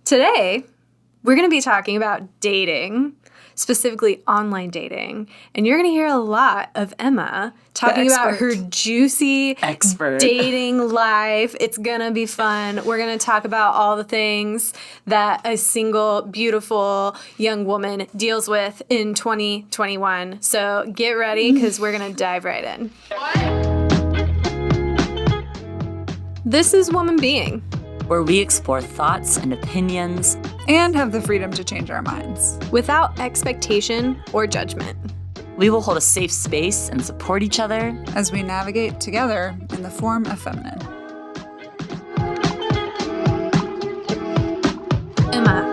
Today, we're going to be talking about dating, specifically online dating. And you're going to hear a lot of Emma talking about her juicy dating life. It's going to be fun. We're going to talk about all the things that a single, beautiful young woman deals with in 2021. So get ready because we're going to dive right in. This is Woman Being, where we explore thoughts and opinions and have the freedom to change our minds without expectation or judgment. We will hold a safe space and support each other as we navigate together in the form of feminine. Emma.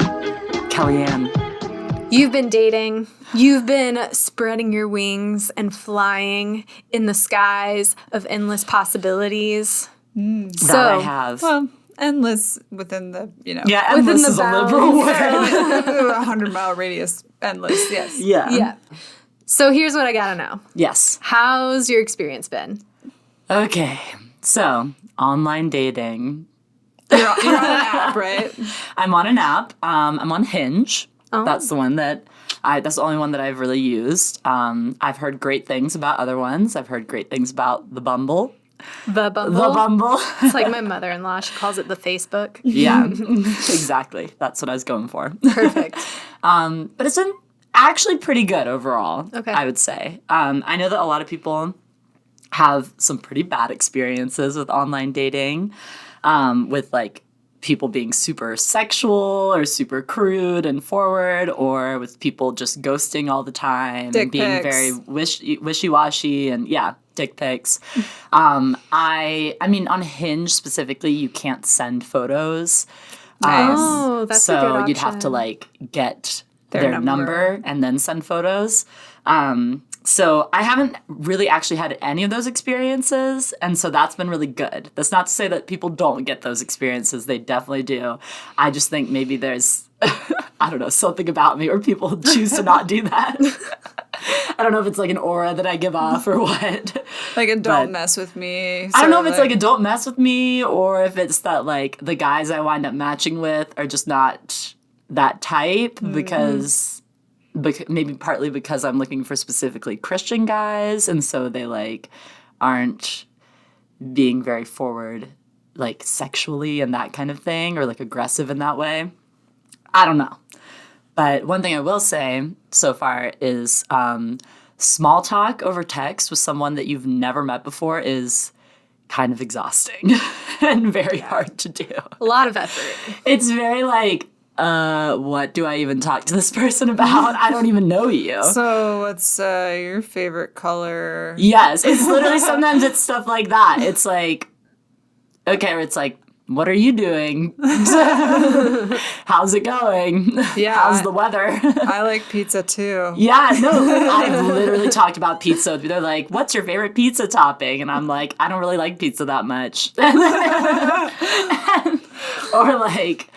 Kellyanne. You've been dating. You've been spreading your wings and flying in the skies of endless possibilities. That I have. Well, endless within the, Yeah, endless within the is a liberal word. 100-mile radius, endless, yes. Yeah. So here's what I gotta know. Yes. How's your experience been? Okay. So, online dating. You're on an app, right? I'm on an app. I'm on Hinge. Oh. That's the one that's the only one that I've really used. I've heard great things about other ones. I've heard great things about the Bumble. The Bumble? The Bumble. It's like my mother-in-law. She calls it the Facebook. Yeah, exactly. That's what I was going for. Perfect. But it's been actually pretty good overall, Okay. I would say. I know that a lot of people have some pretty bad experiences with online dating, with like people being super sexual or super crude and forward, or with people just ghosting all the time Dick and being pics. very wishy-washy and dick pics. I mean, on Hinge specifically, you can't send photos. Nice. Oh, that's a good So option. you'd have to like get Their their number and then send photos. So I haven't really actually had any of those experiences, and so that's been really good. That's not to say that people don't get those experiences. They definitely do. I just think maybe there's, I don't know, something about me where people choose to not do that. I don't know if it's like an aura that I give off or what. Like a don't mess with me. I don't know if it's like a don't mess with me or if it's that like the guys I wind up matching with are just not that type because maybe partly because I'm looking for specifically Christian guys, and so they like aren't being very forward like sexually and that kind of thing, or like aggressive in that way. I don't know. But one thing I will say so far is small talk over text with someone that you've never met before is kind of exhausting and very hard to do. A lot of effort. It's very like, what do I even talk to this person about? I don't even know you. So what's your favorite color? Yes, it's literally sometimes it's stuff like that. It's like, okay, it's like, what are you doing? How's it going? Yeah. How's the weather? I like pizza too. Yeah, no, I've literally talked about pizza. They're like, what's your favorite pizza topping? And I'm like, I don't really like pizza that much. Or like,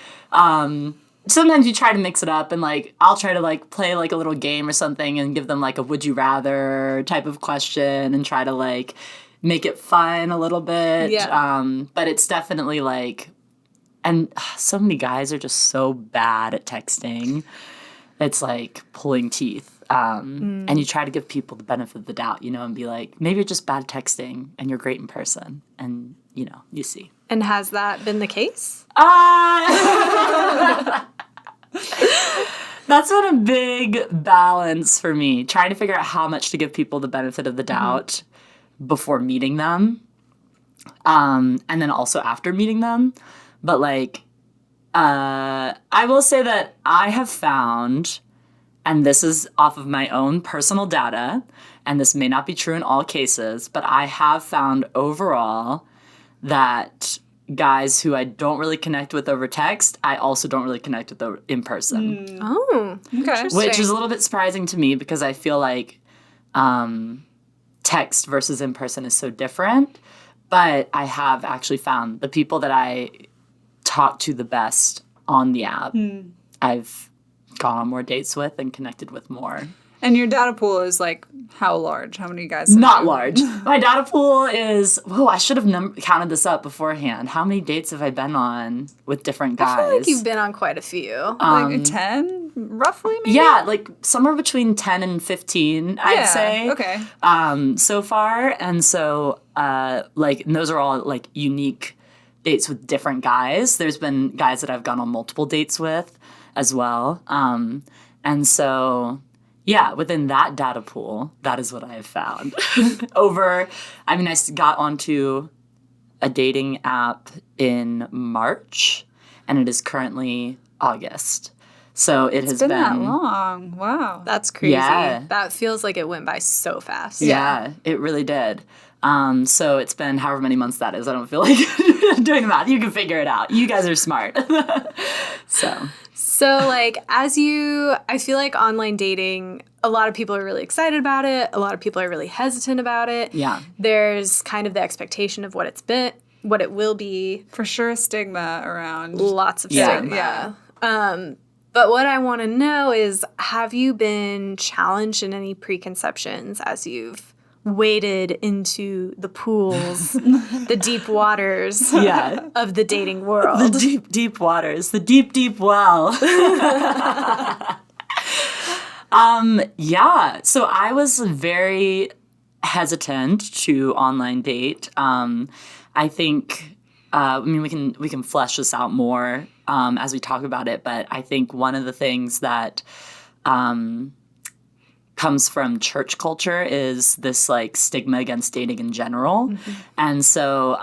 sometimes you try to mix it up and like, I'll try to like play like a little game or something and give them like a would you rather type of question and try to like make it fun a little bit. Yeah. But it's definitely like, and so many guys are just so bad at texting. It's like pulling teeth. And you try to give people the benefit of the doubt, and be like, maybe you're just bad texting and you're great in person. And, you see. And has that been the case? That's been a big balance for me, trying to figure out how much to give people the benefit of the doubt before meeting them, and then also after meeting them. But like, I will say that I have found, and this is off of my own personal data, and this may not be true in all cases, but I have found overall that guys who I don't really connect with over text, I also don't really connect with in person. Oh, Okay. interesting. Which is a little bit surprising to me because I feel like text versus in person is so different. But I have actually found the people that I talk to the best on the app, I've gone on more dates with and connected with more And your data pool is like how large? How many guys? Not large. My data pool is, I should have counted this up beforehand. How many dates have I been on with different guys? I feel like you've been on quite a few. Like 10, roughly, maybe? Yeah, like somewhere between 10 and 15, I'd say. Okay. So far. And so, and those are all, like, unique dates with different guys. There's been guys that I've gone on multiple dates with as well. And so... yeah, within that data pool, that is what I have found. I got onto a dating app in March, and it is currently August. So it's been that long. Wow. That's crazy. Yeah. That feels like it went by so fast. Yeah, it really did. So it's been however many months that is. I don't feel like doing the math. You can figure it out. You guys are smart. So, like, I feel like online dating, a lot of people are really excited about it. A lot of people are really hesitant about it. Yeah. There's kind of the expectation of what it will be. For sure, stigma around. Lots of stigma. Yeah. But what I want to know is, have you been challenged in any preconceptions as you've waded into the pools, the deep waters of the dating world? The deep, deep waters. The deep, deep well. So I was very hesitant to online date. I think, we can flesh this out more as we talk about it, but I think one of the things that comes from church culture is this like stigma against dating in general. Mm-hmm. And so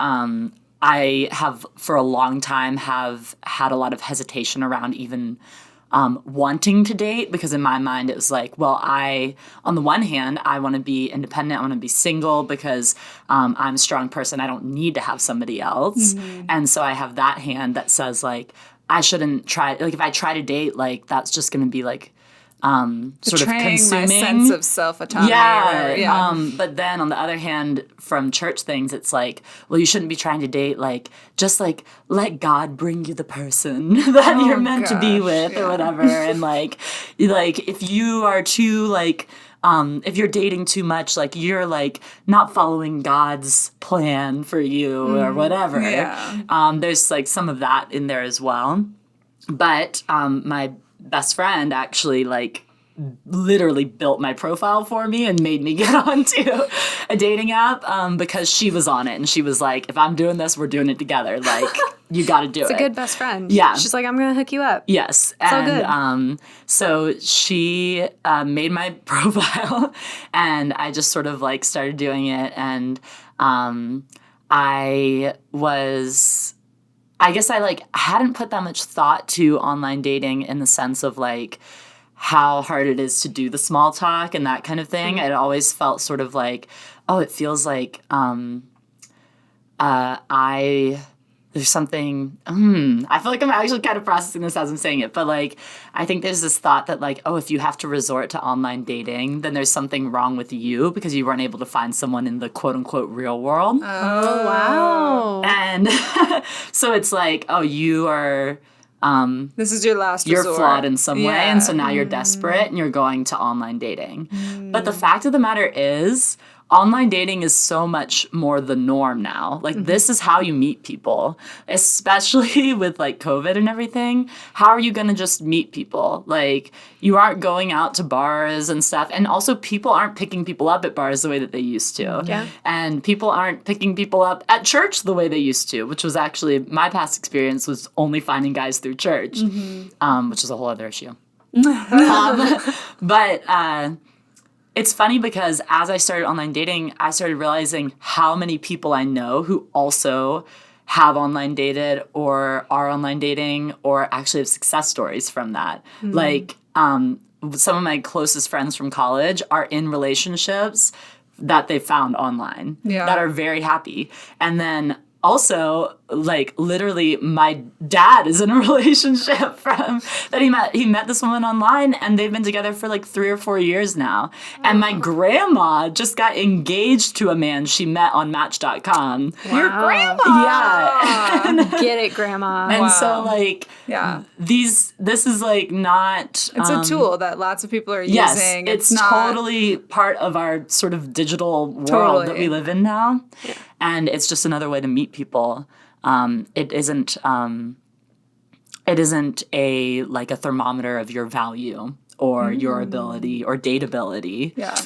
I have for a long time have had a lot of hesitation around even wanting to date, because in my mind it was like, well, on the one hand, I want to be independent. I want to be single because I'm a strong person. I don't need to have somebody else. Mm-hmm. And so I have that hand that says like, I shouldn't try, like if I try to date, like that's just going to be like, sort of consuming my sense of self-autonomy. But then on the other hand, from church things, it's like, well, you shouldn't be trying to date, like, just like let God bring you the person that you're meant to be with or whatever. And like if you are too like, if you're dating too much, like you're like not following God's plan for you or whatever. Yeah. There's like some of that in there as well. But my best friend actually like literally built my profile for me and made me get onto a dating app because she was on it and she was like, if I'm doing this, we're doing it together. Like you got to do it. It's a good best friend. Yeah. She's like, I'm going to hook you up. Yes. It's and all good. So she made my profile and I just sort of like started doing it. And I guess I like hadn't put that much thought to online dating in the sense of like how hard it is to do the small talk and that kind of thing. Mm-hmm. It always felt sort of like, oh, it feels like there's something, I feel like I'm actually kind of processing this as I'm saying it, but like, I think there's this thought that like, oh, if you have to resort to online dating, then there's something wrong with you because you weren't able to find someone in the quote unquote real world. Oh, wow. And so it's like, oh, you are, this is your last you're resort. flawed in some way. And so now you're desperate and you're going to online dating. But the fact of the matter is, online dating is so much more the norm now. Like, this is how you meet people, especially with, like, COVID and everything. How are you going to just meet people? Like, you aren't going out to bars and stuff. And also, people aren't picking people up at bars the way that they used to. Yeah. And people aren't picking people up at church the way they used to, which was actually, my past experience was only finding guys through church, which is a whole other issue. It's funny because as I started online dating, I started realizing how many people I know who also have online dated or are online dating or actually have success stories from that. Like, some of my closest friends from college are in relationships that they found online that are very happy. And then also like literally my dad is in a relationship from that he met this woman online, and they've been together for like 3 or 4 years now. And my grandma just got engaged to a man she met on Match.com. Wow. Your grandma. Yeah. Get it, grandma. And so like this is like not it's a tool that lots of people are yes, using. it's not totally part of our sort of digital world that we live in now. Yeah. And it's just another way to meet people. It isn't a like a thermometer of your value or your ability or dateability. Yeah.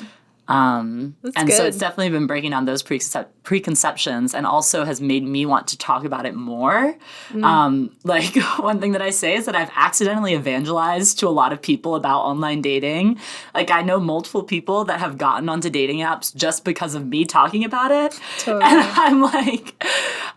And so it's definitely been breaking down those preconceptions, and also has made me want to talk about it more. Like one thing that I say is that I've accidentally evangelized to a lot of people about online dating. Like I know multiple people that have gotten onto dating apps just because of me talking about it. Totally. And I'm like,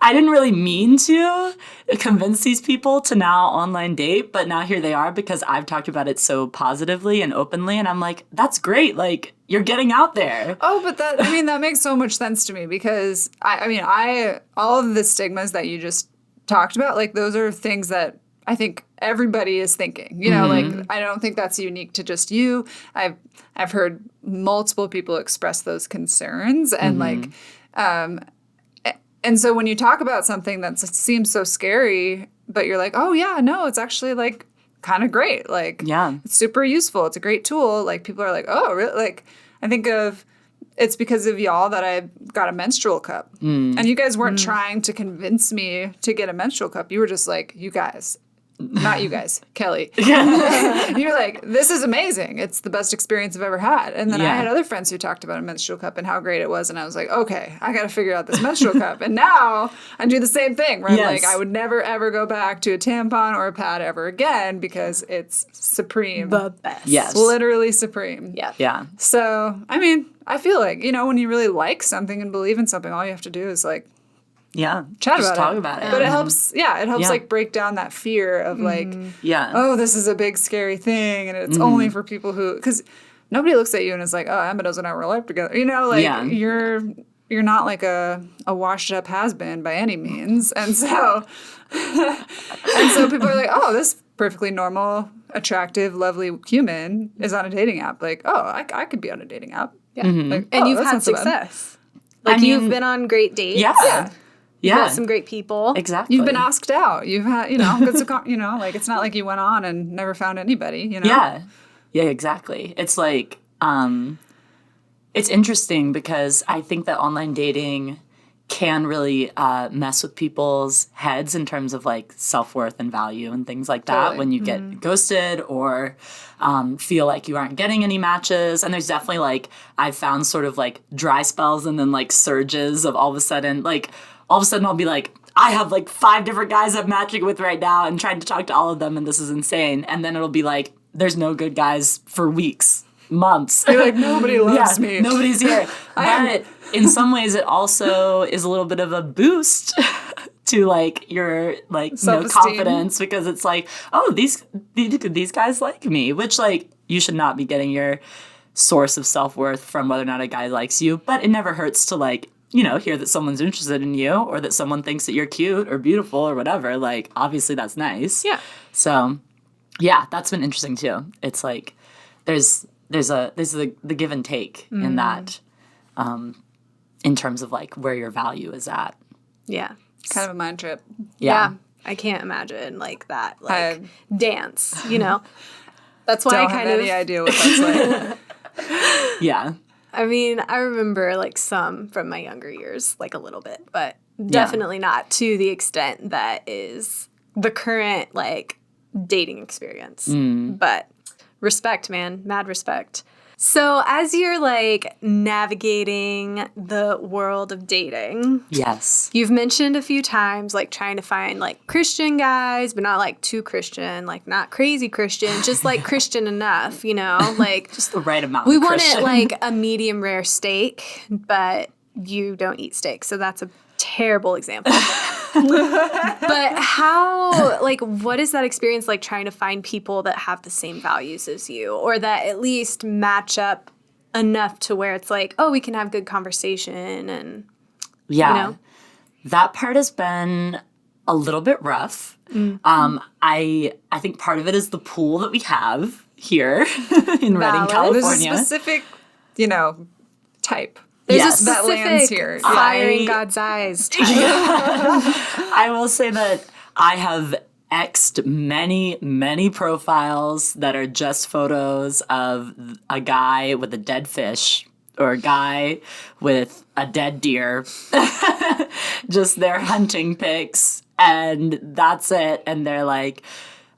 I didn't really mean to convince these people to now online date, but now here they are because I've talked about it so positively and openly, and I'm like, that's great. Like, you're getting out there. Oh, but that makes so much sense to me, because I all of the stigmas that you just talked about, like those are things that I think everybody is thinking. You know, like I don't think that's unique to just you. I've heard multiple people express those concerns, and like and so when you talk about something that seems so scary, but you're like, oh yeah, no, it's actually like kind of great. Like, it's super useful. It's a great tool. Like people are like, oh, really? Like I think it's because of y'all that I got a menstrual cup. And you guys weren't trying to convince me to get a menstrual cup. You were just like, you guys, not you guys, Kelly. You're like, this is amazing. It's the best experience I've ever had. And then I had other friends who talked about a menstrual cup and how great it was. And I was like, okay, I got to figure out this menstrual cup. And now I do the same thing where I'm like, I would never, ever go back to a tampon or a pad ever again because it's supreme. The best. Yes. Literally supreme. Yeah. Yeah. So, I mean, I feel like, you know, when you really like something and believe in something, all you have to do is like, chat about talk it. about it. But it helps, like break down that fear of like, oh, this is a big scary thing, and it's only for people who, because nobody looks at you and is like, oh, Emma doesn's have her life together. You know, like you're not like a washed up has-been by any means. And so people are like, oh, this perfectly normal, attractive, lovely human is on a dating app. Like, oh, I could be on a dating app. Yeah. Like, and you've had success. Like you've been on great dates. Yeah. You've met some great people. Exactly. You've been asked out. You've had, you know, like it's not like you went on and never found anybody, you know? Yeah. Yeah, exactly. It's like, it's interesting because I think that online dating can really mess with people's heads in terms of like self-worth and value and things like that when you get ghosted or feel like you aren't getting any matches. And there's definitely like, I've found sort of like dry spells and then like surges of all of a sudden I'll be like, I have like 5 different guys I'm matching with right now and trying to talk to all of them, and this is insane. And then it'll be like, there's no good guys for weeks, months. You're like, nobody loves me. Nobody's here. But in some ways, it also is a little bit of a boost to like your like confidence, because it's like, oh, these guys like me, which like you should not be getting your source of self-worth from whether or not a guy likes you, but it never hurts to like, you know, hear that someone's interested in you or that someone thinks that you're cute or beautiful or whatever. Like, obviously that's nice. Yeah. So, yeah, that's been interesting too. It's like there's the give and take in that, in terms of like where your value is at. Yeah. Kind of a mind trip. Yeah. I can't imagine like that, like dance, you know? That's why I kind of... any idea what that's like. Yeah. I mean, I remember like some from my younger years, like a little bit, but definitely not to the extent that is the current like dating experience. But respect, man, mad respect. So as you're like navigating the world of dating, yes, you've mentioned a few times like trying to find like Christian guys, but not like too Christian, like not crazy Christian, just like Christian enough, you know, like just the right amount. We of want Christian. it like a medium rare steak, but you don't eat steak, so that's a terrible example. But how, like, what is that experience like trying to find people that have the same values as you, or that at least match up enough to where it's like, oh, we can have good conversation and, yeah, you know? That part has been a little bit rough. I think part of it is the pool that we have here in Redding, California. There's a specific, type. There's a that lands specific here. fire in God's eyes type. I will say that I have X'd many profiles that are just photos of a guy with a dead fish or a guy with a dead deer. Just their hunting pics, and that's it. And they're like,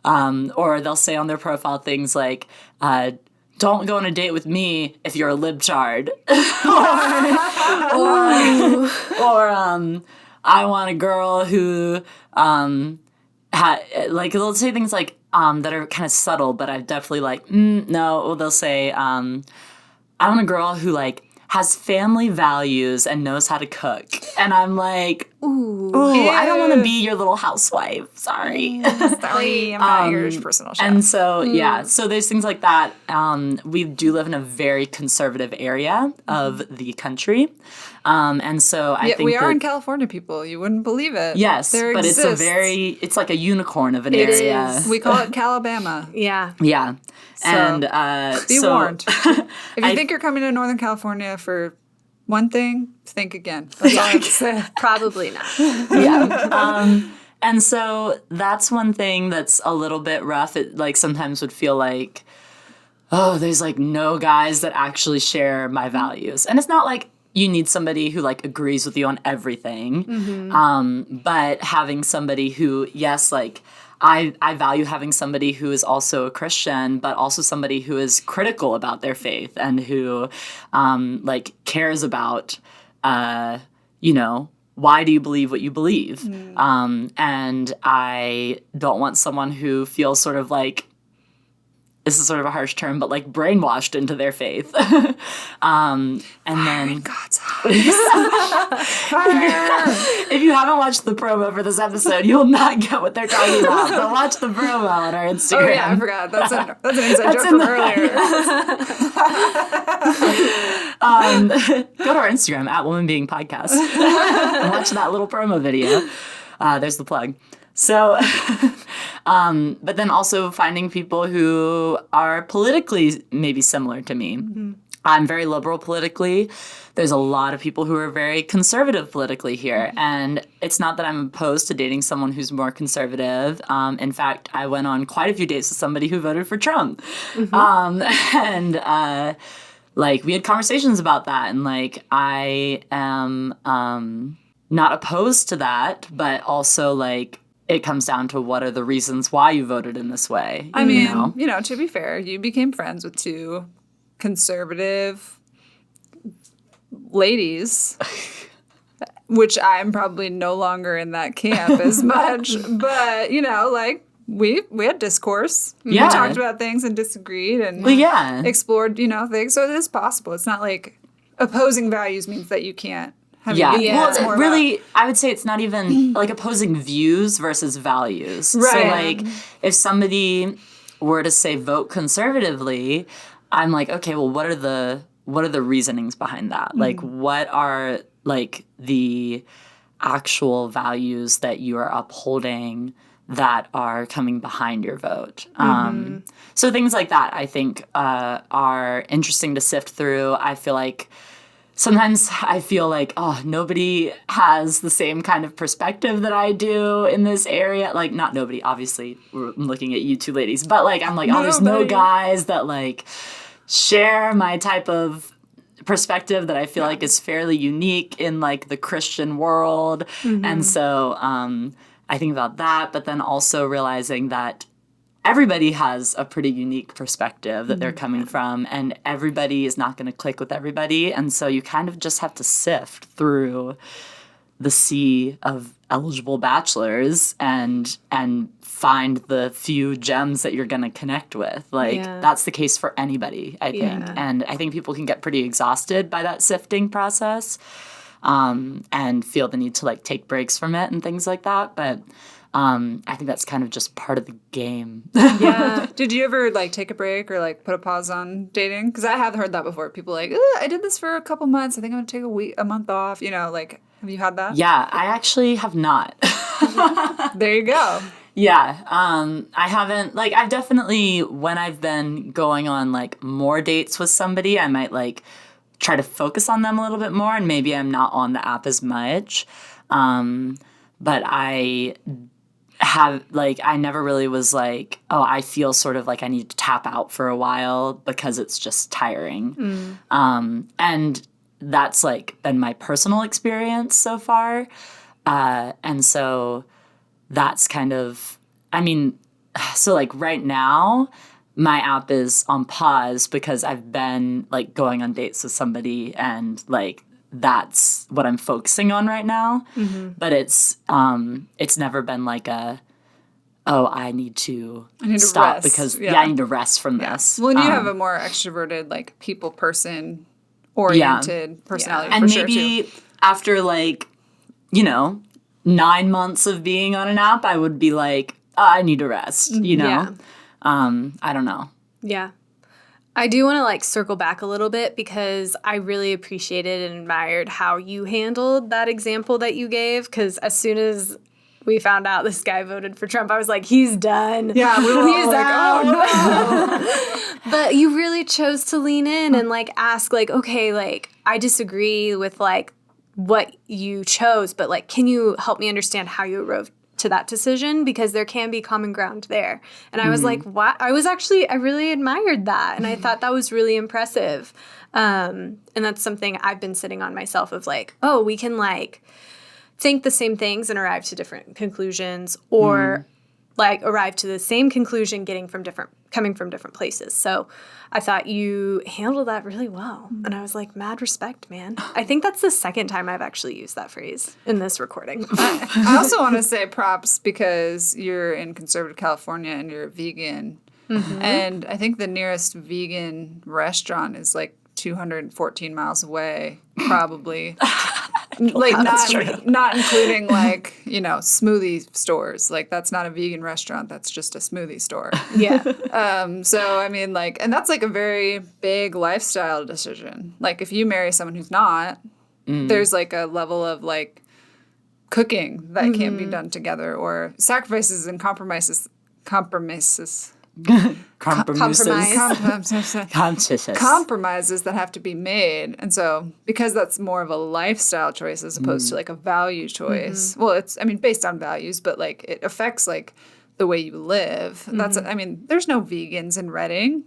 or they'll say on their profile things like, don't go on a date with me if you're a libtard. or I want a girl who they'll say things like that are kind of subtle, but I've definitely like no. Well, they'll say I want a girl who like has family values and knows how to cook, and I'm like, ooh, I don't want to be your little housewife. Sorry, sorry, I'm not your personal chef. And so so there's things like that. We do live in a very conservative area of the country. And so I think we are in California, people. You wouldn't believe it. Yes, but it's like a unicorn of an area. Is. We call it Calabama. Yeah. Yeah. So, and be warned. If you think you're coming to Northern California for one thing, think again. That's all I have to say. Probably not. Yeah. And so that's one thing that's a little bit rough. It like sometimes would feel like, oh, there's like no guys that actually share my values. And it's not like you need somebody who like agrees with you on everything. But having somebody who, yes, like I value having somebody who is also a Christian, but also somebody who is critical about their faith and who like cares about, why do you believe what you believe? And I don't want someone who feels sort of like, this is sort of a harsh term, but like brainwashed into their faith. And then in God's eyes. Fire. If you haven't watched the promo for this episode, you'll not get what they're talking about. But watch the promo on our Instagram. Oh yeah, I forgot. That's an inside joke from earlier. Go to our Instagram at Woman Being Podcast and watch that little promo video. There's the plug. So, but then also finding people who are politically maybe similar to me. I'm very liberal politically. There's a lot of people who are very conservative politically here. And it's not that I'm opposed to dating someone who's more conservative. In fact, I went on quite a few dates with somebody who voted for Trump. Like, we had conversations about that. And, like, I am not opposed to that, but also, like, it comes down to what are the reasons why you voted in this way. I mean, to be fair, you became friends with two conservative ladies, which I'm probably no longer in that camp as much. But, like, we had discourse. Yeah. We talked about things and disagreed and explored, things. So it is possible. It's not like opposing values means that you can't. Well, it's more really, I would say it's not even like opposing views versus values. Right. So, like, if somebody were to say vote conservatively, I'm like, okay, well, what are the reasonings behind that? Like, what are like the actual values that you are upholding that are coming behind your vote? So things like that, I think, are interesting to sift through. I feel like sometimes I feel like, oh, nobody has the same kind of perspective that I do in this area. Like, not nobody, obviously, I'm looking at you two ladies, but like, I'm like, oh, there's no guys that like share my type of perspective that I feel like is fairly unique in like the Christian world. And so I think about that, but then also realizing that everybody has a pretty unique perspective that they're coming from, and everybody is not going to click with everybody. And so you kind of just have to sift through the sea of eligible bachelors and find the few gems that you're going to connect with. Like, that's the case for anybody, I think. And I think people can get pretty exhausted by that sifting process and feel the need to, like, take breaks from it and things like that. But I think that's kind of just part of the game. Yeah. Did you ever like take a break or like put a pause on dating? Because I have heard that before. People like, I did this for a couple months. I think I'm gonna take a month off. Like, have you had that? Yeah, I actually have not. There you go. Yeah. I haven't, like, I've definitely, when I've been going on, like, more dates with somebody, I might, like, try to focus on them a little bit more, and maybe I'm not on the app as much. But I have, like, I never really was like, oh, I feel sort of like I need to tap out for a while because it's just tiring. And that's, like, been my personal experience so far. And so that's kind of, I mean, so, like, right now, my app is on pause because I've been, like, going on dates with somebody, and, like, that's what I'm focusing on right now. But it's never been like I need to stop rest. because I need to rest from this. Well, and you have a more extroverted, like, people person oriented personality, and for maybe sure, too. after, like, 9 months of being on an app, I would be like, I need to rest, Yeah. I don't know. Yeah. I do want to, like, circle back a little bit because I really appreciated and admired how you handled that example that you gave, because as soon as we found out this guy voted for Trump, I was like, he's done. Yeah, we were He's all like, out. oh, no. But you really chose to lean in and, like, ask, like, okay, like, I disagree with, like, what you chose, but, like, can you help me understand how you arrived to that decision, because there can be common ground there. And I was like, what? I really admired that. And I thought that was really impressive. And that's something I've been sitting on myself of, like, oh, we can, like, think the same things and arrive to different conclusions, or like arrive to the same conclusion coming from different places. So I thought you handled that really well. And I was like, mad respect, man. I think that's the second time I've actually used that phrase in this recording. I also want to say props because you're in conservative California and you're a vegan. And I think the nearest vegan restaurant is like 214 miles away, probably. Like, not including, like, smoothie stores. Like, that's not a vegan restaurant. That's just a smoothie store. Yeah. So, I mean, like, and that's, like, a very big lifestyle decision. Like, if you marry someone who's not, there's, like, a level of, like, cooking that can't be done together, or sacrifices and compromises that have to be made. And so, because that's more of a lifestyle choice as opposed to, like, a value choice. Well, it's, I mean, based on values, but, like, it affects, like, the way you live. That's, I mean, there's no vegans in Reading.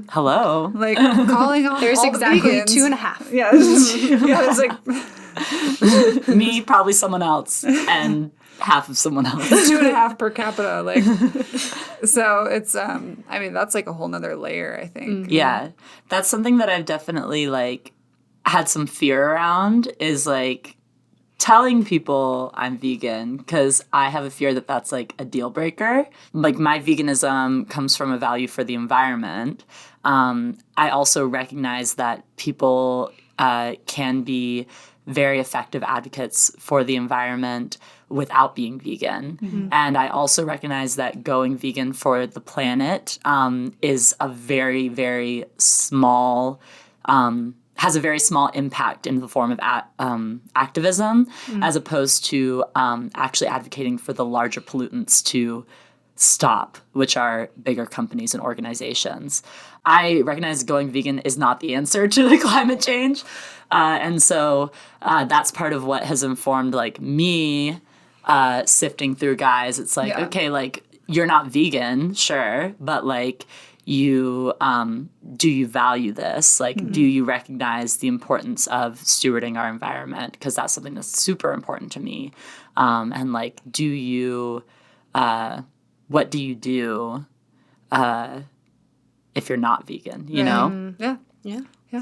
Hello. Like, calling on There's all exactly the vegans. 2.5. Yeah, there's like Me, probably someone else, and half of someone else. 2.5 per capita. Like, so it's, I mean, that's like a whole nother layer, I think. Yeah. That's something that I've definitely, like, had some fear around, is, like, telling people I'm vegan, because I have a fear that that's, like, a deal breaker. Like, my veganism comes from a value for the environment. I also recognize that people can be very effective advocates for the environment without being vegan. And I also recognize that going vegan for the planet is a very, very small, has a very small impact in the form of activism, as opposed to actually advocating for the larger pollutants to stop, which are bigger companies and organizations. I recognize going vegan is not the answer to the climate change. And so that's part of what has informed, like, me sifting through guys. It's like, okay, like, you're not vegan, sure, but, like, you do you value this? Like, do you recognize the importance of stewarding our environment? Because that's something that's super important to me. And, like, do you what do you do if you're not vegan, you know? Yeah.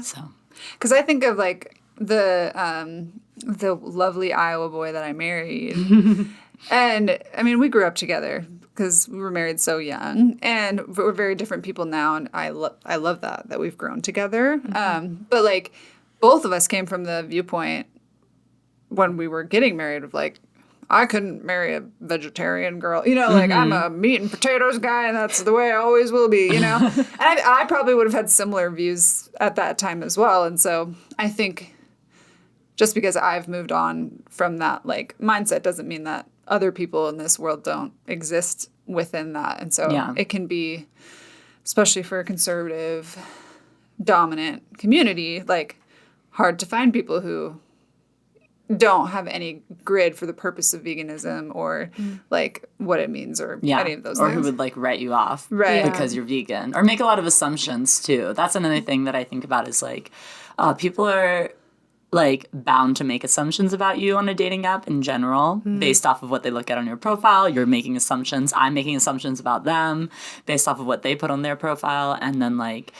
So, because I think of, like, the lovely Iowa boy that I married. And, I mean, we grew up together because we were married so young. And we're very different people now, and I love that we've grown together. But, like, both of us came from the viewpoint when we were getting married of, like, I couldn't marry a vegetarian girl. Like, I'm a meat and potatoes guy, and that's the way I always will be, And I probably would have had similar views at that time as well. And so I think just because I've moved on from that, like, mindset doesn't mean that other people in this world don't exist within that. And so it can be, especially for a conservative, dominant community, like hard to find people who don't have any grid for the purpose of veganism or like what it means or any of those things. Or things. who would like write you off because you're vegan or make a lot of assumptions too. That's another thing that I think about is like people are like bound to make assumptions about you on a dating app in general based off of what they look at on your profile. You're making assumptions. I'm making assumptions about them based off of what they put on their profile. And then like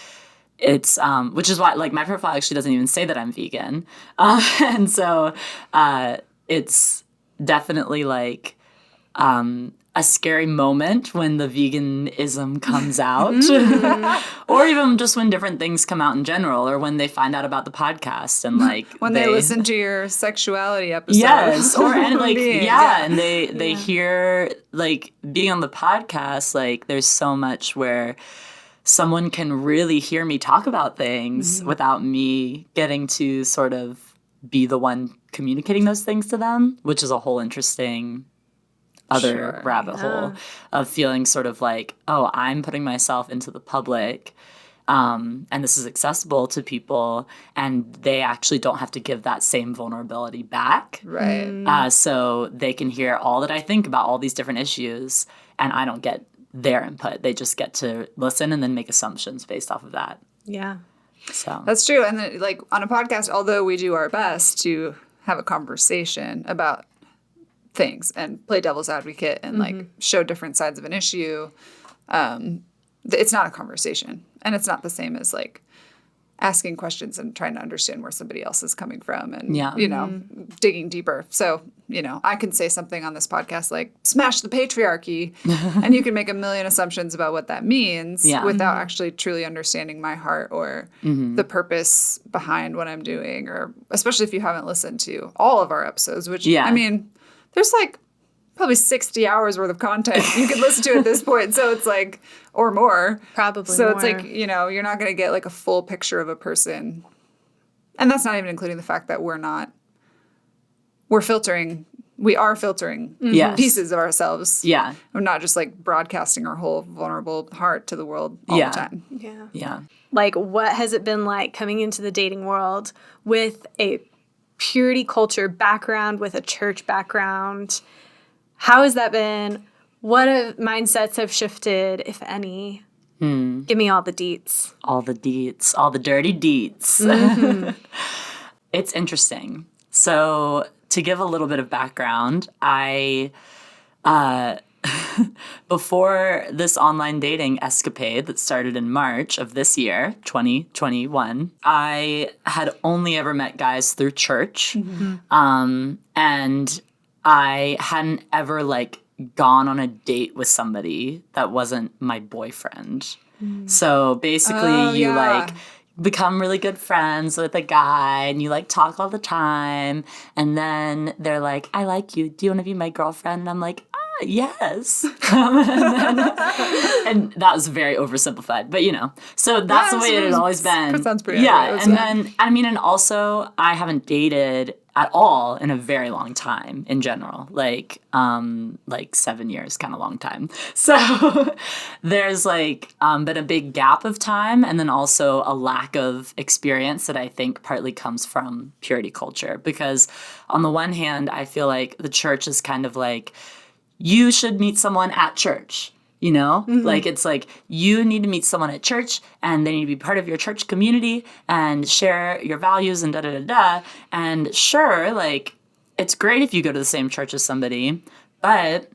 it's which is why like my profile actually doesn't even say that I'm vegan. And so it's definitely like a scary moment when the veganism comes out or even just when different things come out in general or when they find out about the podcast and like when they listen to your sexuality episode. Yes. Or and like and they hear like being on the podcast, like there's so much where someone can really hear me talk about things without me getting to sort of be the one communicating those things to them, which is a whole interesting other rabbit hole of feeling sort of like, oh, I'm putting myself into the public and this is accessible to people and they actually don't have to give that same vulnerability back. Right. So they can hear all that I think about all these different issues and I don't get their input. They just get to listen and then make assumptions based off of that. Yeah. So that's true. And then, like on a podcast, although we do our best to have a conversation about things and play devil's advocate and like show different sides of an issue, it's not a conversation. And it's not the same as like asking questions and trying to understand where somebody else is coming from and, you know, digging deeper. So, you know, I can say something on this podcast like, smash the patriarchy, and you can make a million assumptions about what that means without actually truly understanding my heart or the purpose behind what I'm doing, or especially if you haven't listened to all of our episodes, which, I mean, there's like probably 60 hours worth of content you could listen to at this point. So it's like, or more. Probably so more. It's like, you know, you're not going to get like a full picture of a person. And that's not even including the fact that we are filtering pieces of ourselves. Yeah. We're not just like broadcasting our whole vulnerable heart to the world all the time. Yeah. Yeah. Like, what has it been like coming into the dating world with a purity culture background, with a church background? How has that been? What mindsets have shifted, if any? Give me all the deets. All the deets. All the dirty deets. It's interesting. So to give a little bit of background, I, before this online dating escapade that started in March of this year, 2021, I had only ever met guys through church. And I hadn't ever like gone on a date with somebody that wasn't my boyfriend. So basically you like become really good friends with a guy and you like talk all the time. And then they're like, I like you. Do you want to be my girlfriend? And I'm like, yes. And that was very oversimplified, but you know, so that's the way it had always been. That sounds pretty accurate. And then, I mean, and also I haven't dated at all in a very long time in general, like 7 years, kind of long time. So there's like been a big gap of time, and then also a lack of experience that I think partly comes from purity culture, because on the one hand, I feel like the church is kind of like, you should meet someone at church. You know, like it's like you need to meet someone at church and they need to be part of your church community and share your values and da-da-da-da. And sure, like it's great if you go to the same church as somebody, but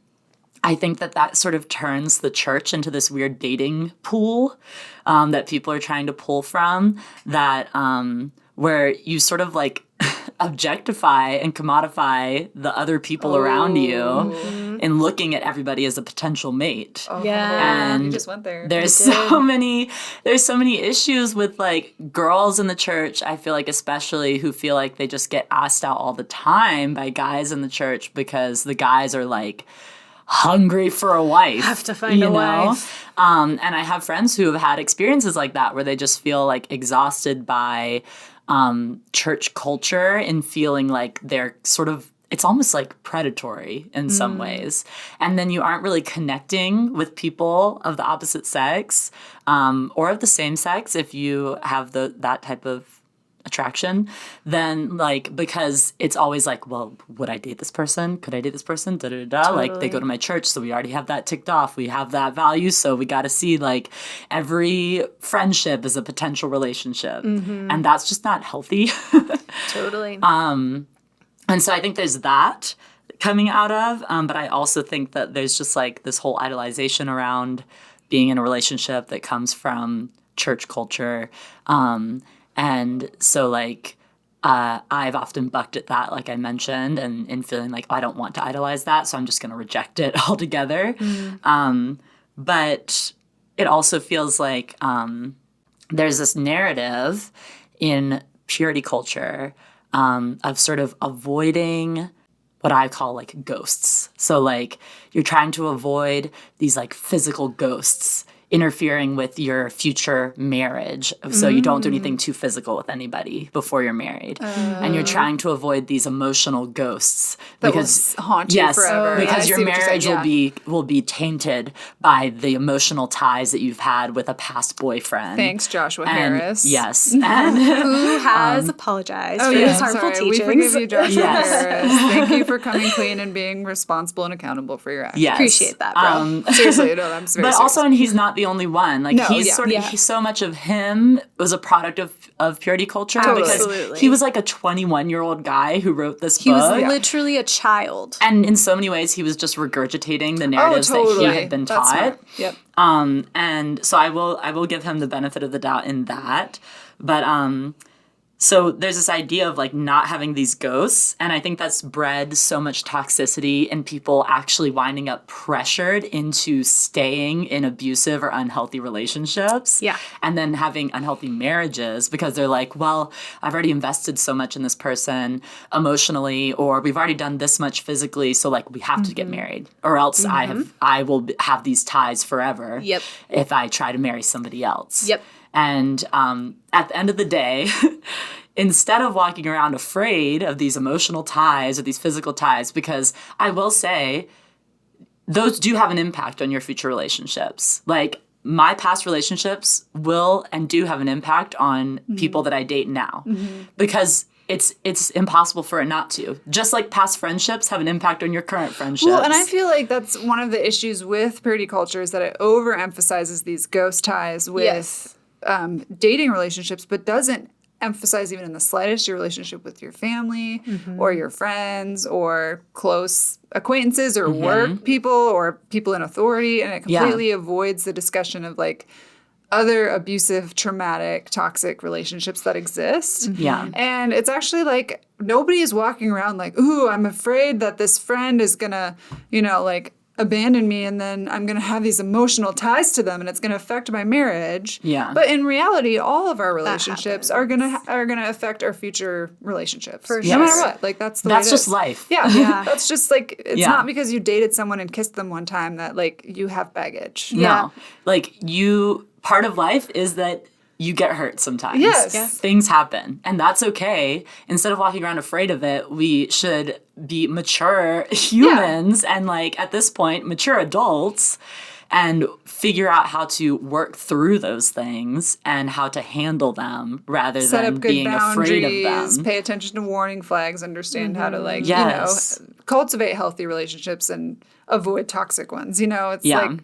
I think that sort of turns the church into this weird dating pool that people are trying to pull from, that where you sort of like objectify and commodify the other people around you and looking at everybody as a potential mate. And you just went there. There's so many issues with like girls in the church, I feel like, especially, who feel like they just get asked out all the time by guys in the church because the guys are like hungry for a wife. Have to find a wife. And I have friends who have had experiences like that where they just feel like exhausted by church culture and feeling like they're sort of it's almost like predatory in some ways. And then you aren't really connecting with people of the opposite sex or of the same sex if you have that type of attraction, then like, because it's always like, well, would I date this person? Could I date this person? Da da da. Totally. Like, they go to my church, so we already have that ticked off. We have that value, so we got to see like every friendship is a potential relationship, and that's just not healthy. Totally. And so I think there's that coming out of, but I also think that there's just like this whole idolization around being in a relationship that comes from church culture. And so like I've often bucked at that, like I mentioned, and feeling like, oh, I don't want to idolize that, so I'm just going to reject it altogether. But it also feels like there's this narrative in purity culture of sort of avoiding what I call like ghosts. So like you're trying to avoid these like physical ghosts interfering with your future marriage. So you don't do anything too physical with anybody before you're married. And you're trying to avoid these emotional ghosts that will haunt you forever. Because your marriage will be tainted by the emotional ties that you've had with a past boyfriend. Thanks, Joshua Harris. Yes. And who has apologized for his harmful teachings. We forgive you, Joshua Harris. Thank you for coming clean and being responsible and accountable for your actions. Yes. Appreciate that, bro. Seriously, no, I'm very serious. But also, and he's not the only one. Like so much of him was a product of purity culture. Absolutely. Because he was like a 21-year-old guy who wrote this book. He was literally a child. And in so many ways, he was just regurgitating the narratives that he had been taught. Smart. Yep. And so I will give him the benefit of the doubt in that. But so there's this idea of like not having these ghosts, and I think that's bred so much toxicity and people actually winding up pressured into staying in abusive or unhealthy relationships. Yeah. And then having unhealthy marriages because they're like, well, I've already invested so much in this person emotionally, or we've already done this much physically, so like we have to get married, or else I will have these ties forever. Yep. If I try to marry somebody else. Yep. And at the end of the day, instead of walking around afraid of these emotional ties or these physical ties, because I will say those do have an impact on your future relationships. Like my past relationships will and do have an impact on people that I date now because it's impossible for it not to. Just like past friendships have an impact on your current friendships. Well, and I feel like that's one of the issues with purity culture is that it overemphasizes these ghost ties with dating relationships, but doesn't emphasize even in the slightest your relationship with your family or your friends or close acquaintances or work people or people in authority. And it completely avoids the discussion of like other abusive, traumatic, toxic relationships that exist. Yeah. And it's actually like nobody is walking around like, ooh, I'm afraid that this friend is going to, like abandon me and then I'm going to have these emotional ties to them and it's going to affect my marriage. Yeah. But in reality, all of our relationships are going to affect our future relationships. For no matter what. Like that's the way it is. That's just life. Yeah. That's just like it's not because you dated someone and kissed them one time that like you have baggage. No. Like part of life is that you get hurt sometimes. Yes. Things happen. And that's okay. Instead of walking around afraid of it, we should be mature humans and like at this point, mature adults and figure out how to work through those things and how to handle them rather than being afraid of them. Pay attention to warning flags, understand how to like, cultivate healthy relationships and avoid toxic ones. It's like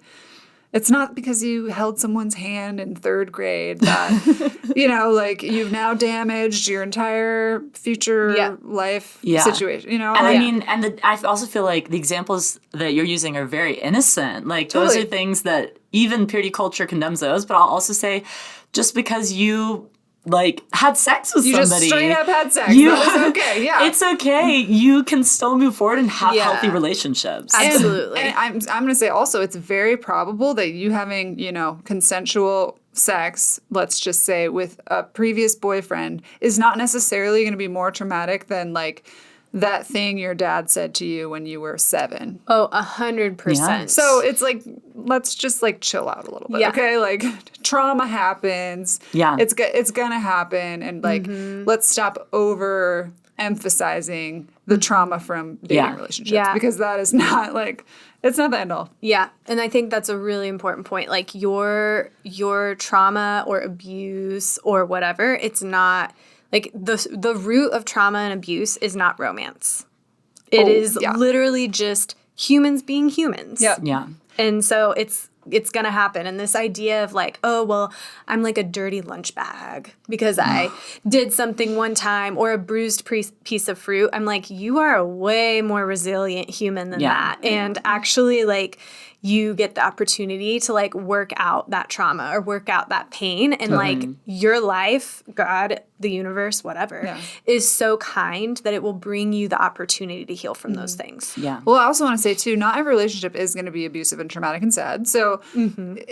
it's not because you held someone's hand in third grade that, like you've now damaged your entire future life situation, And I mean, I also feel like the examples that you're using are very innocent. Like those are things that even purity culture condemns those. But I'll also say just because you like had sex with somebody. You just straight up had sex. That is okay. Yeah. It's okay. You can still move forward and have healthy relationships. Absolutely. And I'm going to say also it's very probable that you having, consensual sex, let's just say with a previous boyfriend is not necessarily going to be more traumatic than like that thing your dad said to you when you were 7. Oh, 100%. Yeah. So it's like, let's just like chill out a little bit, okay? Like trauma happens. Yeah. It's gonna happen. And like, let's stop over emphasizing the trauma from dating relationships. Yeah. Because that is not like, it's not the end all. Yeah. And I think that's a really important point. Like your trauma or abuse or whatever, it's not like the root of trauma and abuse is not romance. It is literally just humans being humans. Yep. Yeah. And so it's going to happen. And this idea of like, oh, well, I'm like a dirty lunch bag because I did something one time, or a bruised piece of fruit. I'm like, you are a way more resilient human than that. And actually, like, you get the opportunity to like work out that trauma or work out that pain. And like your life, God, the universe, whatever, is so kind that it will bring you the opportunity to heal from those things. Yeah. Well, I also want to say, too, not every relationship is going to be abusive and traumatic and sad. So,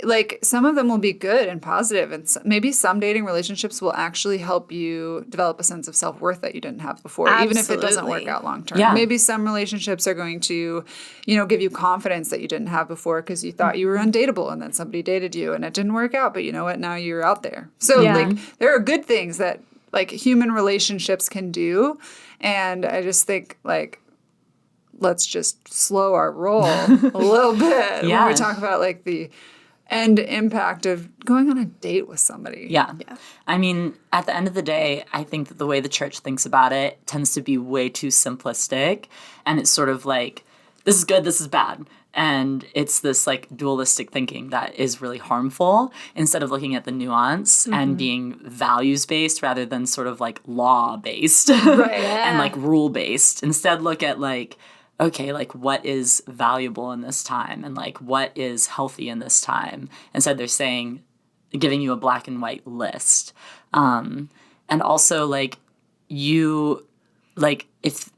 like, some of them will be good and positive, and maybe some dating relationships will actually help you develop a sense of self-worth that you didn't have before, even if it doesn't work out long-term. Yeah. Maybe some relationships are going to, you know, give you confidence that you didn't have before because you thought you were undateable, and then somebody dated you, and it didn't work out, but you know what? Now you're out there. So, like, there are good things that, like, human relationships can do, and I just think, like, let's just slow our roll a little bit when we talk about, like, the end impact of going on a date with somebody. Yeah. I mean, at the end of the day, I think that the way the church thinks about it tends to be way too simplistic, and it's sort of like, this is good, this is bad. And it's this like dualistic thinking that is really harmful, instead of looking at the nuance and being values-based rather than sort of like law-based and like rule-based. Instead, look at like, okay, like what is valuable in this time and like what is healthy in this time. Instead, they're saying, giving you a black and white list. And also like you... Like if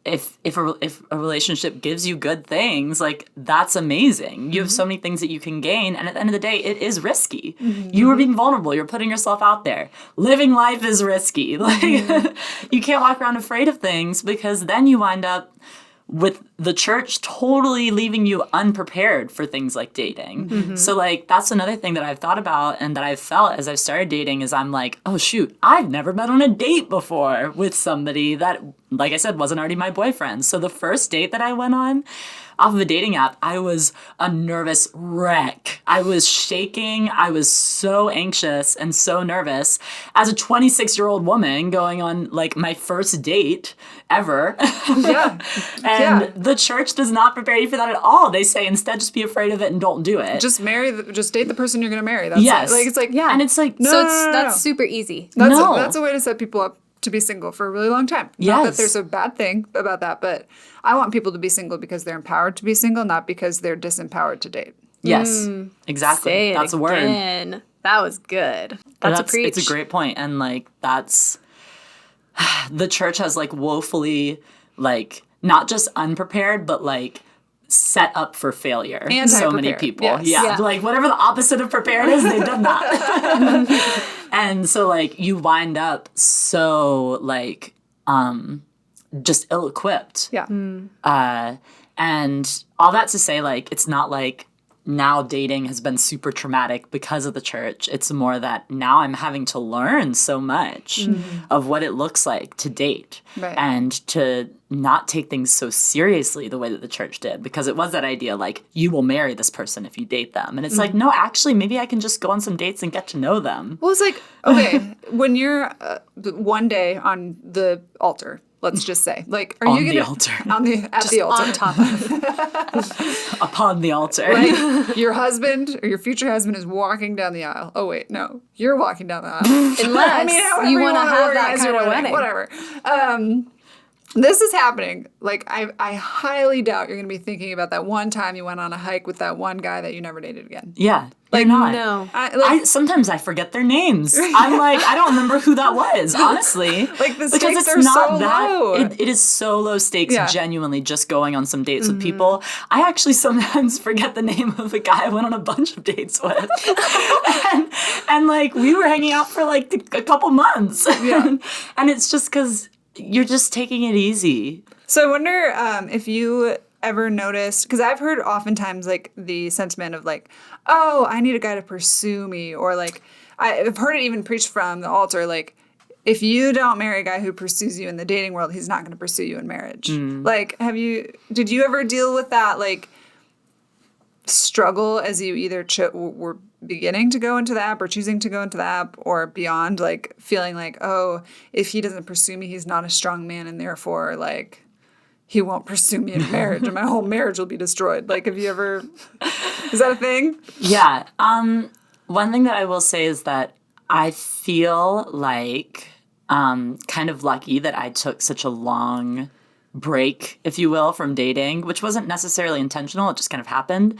a relationship gives you good things, like that's amazing. You have so many things that you can gain, and at the end of the day, it is risky. You are being vulnerable. You're putting yourself out there. Living life is risky. Like you can't walk around afraid of things, because then you wind up with the church totally leaving you unprepared for things like dating. So like that's another thing that I've thought about and that I've felt as I've started dating is I'm like, oh shoot, I've never been on a date before with somebody that, like I said, wasn't already my boyfriend. So the first date that I went on off of a dating app, I was a nervous wreck. I was shaking. I was so anxious and so nervous as a 26-year-old woman going on like my first date ever. And the church does not prepare you for that at all. They say instead just be afraid of it and don't do it. Just just date the person you're going to marry. That's it. Like it's like and it's like that's super easy. That's a way to set people up to be single for a really long time. Not that there's a bad thing about that, but I want people to be single because they're empowered to be single, not because they're disempowered to date. Yes, exactly. That's a word. That was good. That's a preach. It's a great point. And like that's the church has like woefully like not just unprepared, but like set up for failure. So many people. Yes. Like whatever the opposite of prepared is, they've done that. And so like you wind up so like just ill-equipped. And all that to say, like, it's not like now dating has been super traumatic because of the church. It's more that now I'm having to learn so much of what it looks like to date and to not take things so seriously the way that the church did, because it was that idea like you will marry this person if you date them. And it's like, no, actually, maybe I can just go on some dates and get to know them. Well, it's like, okay, when you're one day on the altar, let's just say, like, are you gonna at the altar on top of upon the altar, like your husband or your future husband is walking down the aisle. Oh wait, no, you're walking down the aisle. Unless you want to have that kind of wedding, whatever. This is happening. Like, I highly doubt you're going to be thinking about that one time you went on a hike with that one guy that you never dated again. Yeah. Like, not. No. Sometimes I forget their names. I'm like, I don't remember who that was, honestly. Like, the stakes are so low. It is so low stakes, genuinely, just going on some dates with people. I actually sometimes forget the name of the guy I went on a bunch of dates with. and like, we were hanging out for, like, a couple months. And it's just because you're just taking it easy. So I wonder if you ever noticed, because I've heard oftentimes like the sentiment of like, oh, I need a guy to pursue me, or like I've heard it even preached from the altar, like if you don't marry a guy who pursues you in the dating world, he's not going to pursue you in marriage. Like, did you ever deal with that, like, struggle as you either were beginning to go into the app or choosing to go into the app or beyond, like, feeling like, oh, if he doesn't pursue me, he's not a strong man, and therefore, like, he won't pursue me in marriage and my whole marriage will be destroyed. Like, have you ever, is that a thing? Yeah. One thing that I will say is that I feel like kind of lucky that I took such a long break, if you will, from dating, which wasn't necessarily intentional. It just kind of happened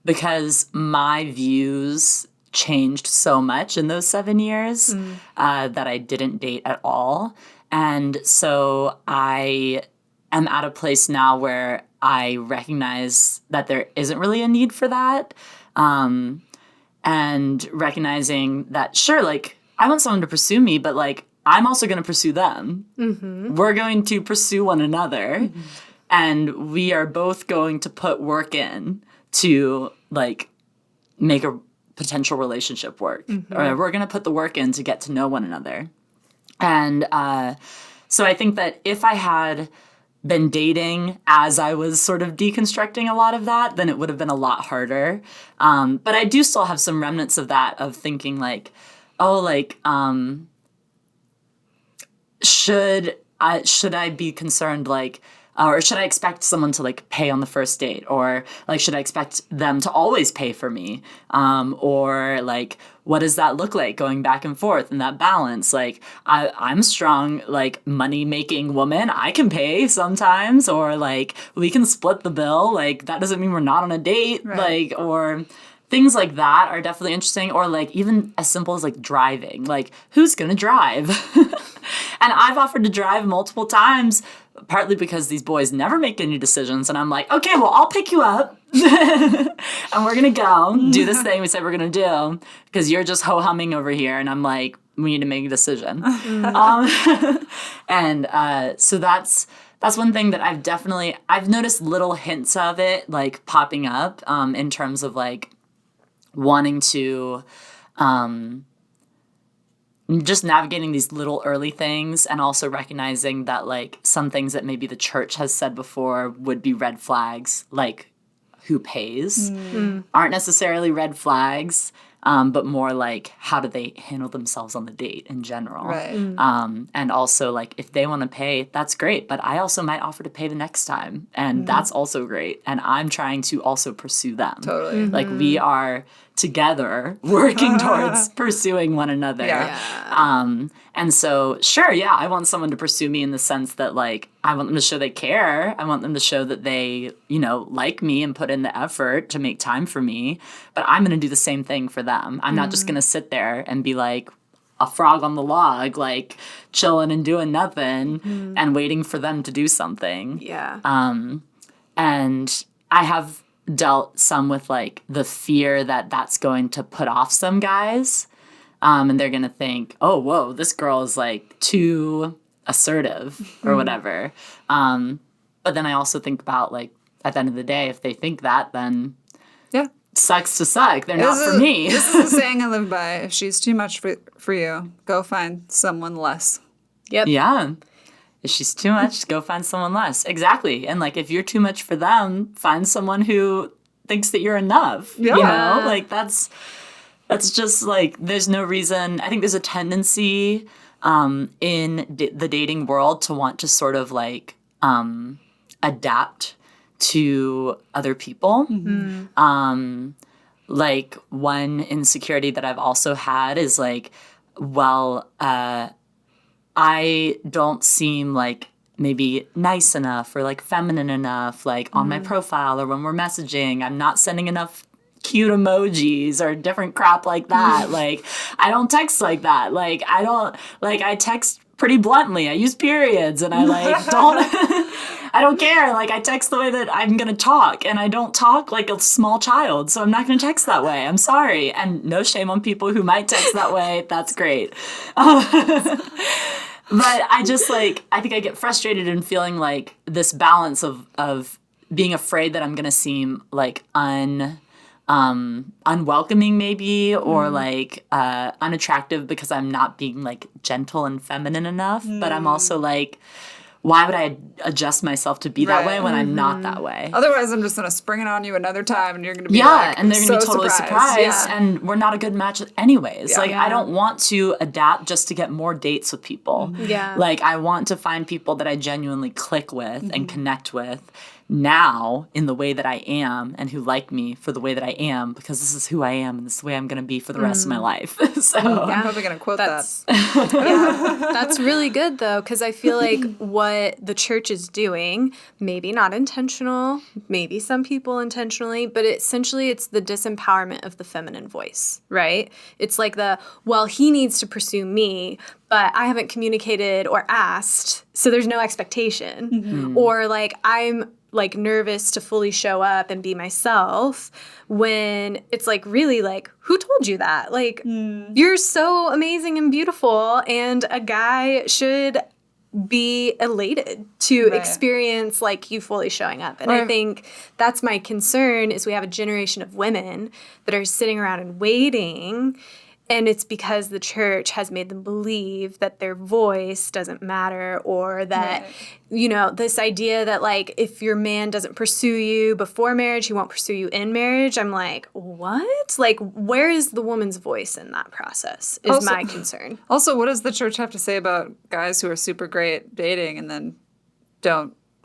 because my views changed so much in those 7 years that I didn't date at all. And so I am at a place now where I recognize that there isn't really a need for that. And recognizing that, sure, like, I want someone to pursue me, but, like, I'm also going to pursue them. We're going to pursue one another. And we are both going to put work in to, like, make a potential relationship work. Or we're going to put the work in to get to know one another. And so I think that if I had been dating as I was sort of deconstructing a lot of that, then it would have been a lot harder. But I do still have some remnants of that, of thinking like, oh, like, should I be concerned, like, or should I expect someone to, like, pay on the first date? Or, like, should I expect them to always pay for me? Or, like, what does that look like going back and forth and that balance? Like, I'm a strong, like, money-making woman. I can pay sometimes. Or, like, we can split the bill. Like, that doesn't mean we're not on a date. Right. Like, or things like that are definitely interesting. Or, like, even as simple as, like, driving. Like, who's going to drive? And I've offered to drive multiple times, partly because these boys never make any decisions. And I'm like, okay, well, I'll pick you up. And we're going to go do this thing we said we're going to do, because you're just ho-humming over here. And I'm like, we need to make a decision. So that's one thing that I've noticed little hints of it, like, popping up in terms of, like, wanting to just navigating these little early things, and also recognizing that, like, some things that maybe the church has said before would be red flags, like who pays, aren't necessarily red flags, but more like how do they handle themselves on the date in general. Right. And also, like, if they want to pay, that's great, but I also might offer to pay the next time, and that's also great. And I'm trying to also pursue them. Totally. Like, we are together working towards pursuing one another. Yeah. And so, sure, yeah, I want someone to pursue me in the sense that, like, I want them to show they care. I want them to show that they, you know, like me and put in the effort to make time for me. But I'm going to do the same thing for them. I'm not just going to sit there and be like a frog on the log, like, chilling and doing nothing and waiting for them to do something. Yeah. And I have dealt some with, like, the fear that that's going to put off some guys. And they're going to think, oh, whoa, this girl is, like, too assertive or whatever. But then I also think about, like, at the end of the day, if they think that, then sucks to suck. They're not for me. This is a saying I live by. If she's too much for you, go find someone less. Yep. Yeah. If she's too much, go find someone less. Exactly. And, like, if you're too much for them, find someone who thinks that you're enough. Yeah. You know? Like, that's just, like, there's no reason. I think there's a tendency in the dating world to want to sort of, like, adapt to other people. Like, one insecurity that I've also had is, like, well, I don't seem like maybe nice enough or, like, feminine enough, like, on my profile or when we're messaging. I'm not sending enough cute emojis or different crap like that. Like, I don't text like that. Like, I text pretty bluntly. I use periods, and I, like, I don't care. Like, I text the way that I'm going to talk, and I don't talk like a small child, so I'm not going to text that way. I'm sorry. And no shame on people who might text that way. That's great. But I just, like, I think I get frustrated in feeling like this balance of being afraid that I'm going to seem, like, unwelcoming maybe, or like unattractive because I'm not being like gentle and feminine enough. But I'm also like, why would I adjust myself to be that way when I'm not that way? Otherwise, I'm just going to spring it on you another time and you're going to be and they're going to be so totally surprised. And we're not a good match anyways. Like, I don't want to adapt just to get more dates with people. Yeah. Like, I want to find people that I genuinely click with and connect with now in the way that I am, and who like me for the way that I am, because this is who I am and this is the way I'm going to be for the rest of my life. So I'm probably going to quote that. That's really good, though, because I feel like what the church is doing, maybe not intentional, maybe some people intentionally, but essentially it's the disempowerment of the feminine voice, right? It's like well, he needs to pursue me, but I haven't communicated or asked, so there's no expectation. Or like, I'm like nervous to fully show up and be myself, when it's like, really, like, who told you that? Like, you're so amazing and beautiful, and a guy should be elated to experience like you fully showing up. And I think that's my concern, is we have a generation of women that are sitting around and waiting. And it's because the church has made them believe that their voice doesn't matter, or that, this idea that, like, if your man doesn't pursue you before marriage, he won't pursue you in marriage. I'm like, what? Like, where is the woman's voice in that process is my concern. Also, what does the church have to say about guys who are super great dating and then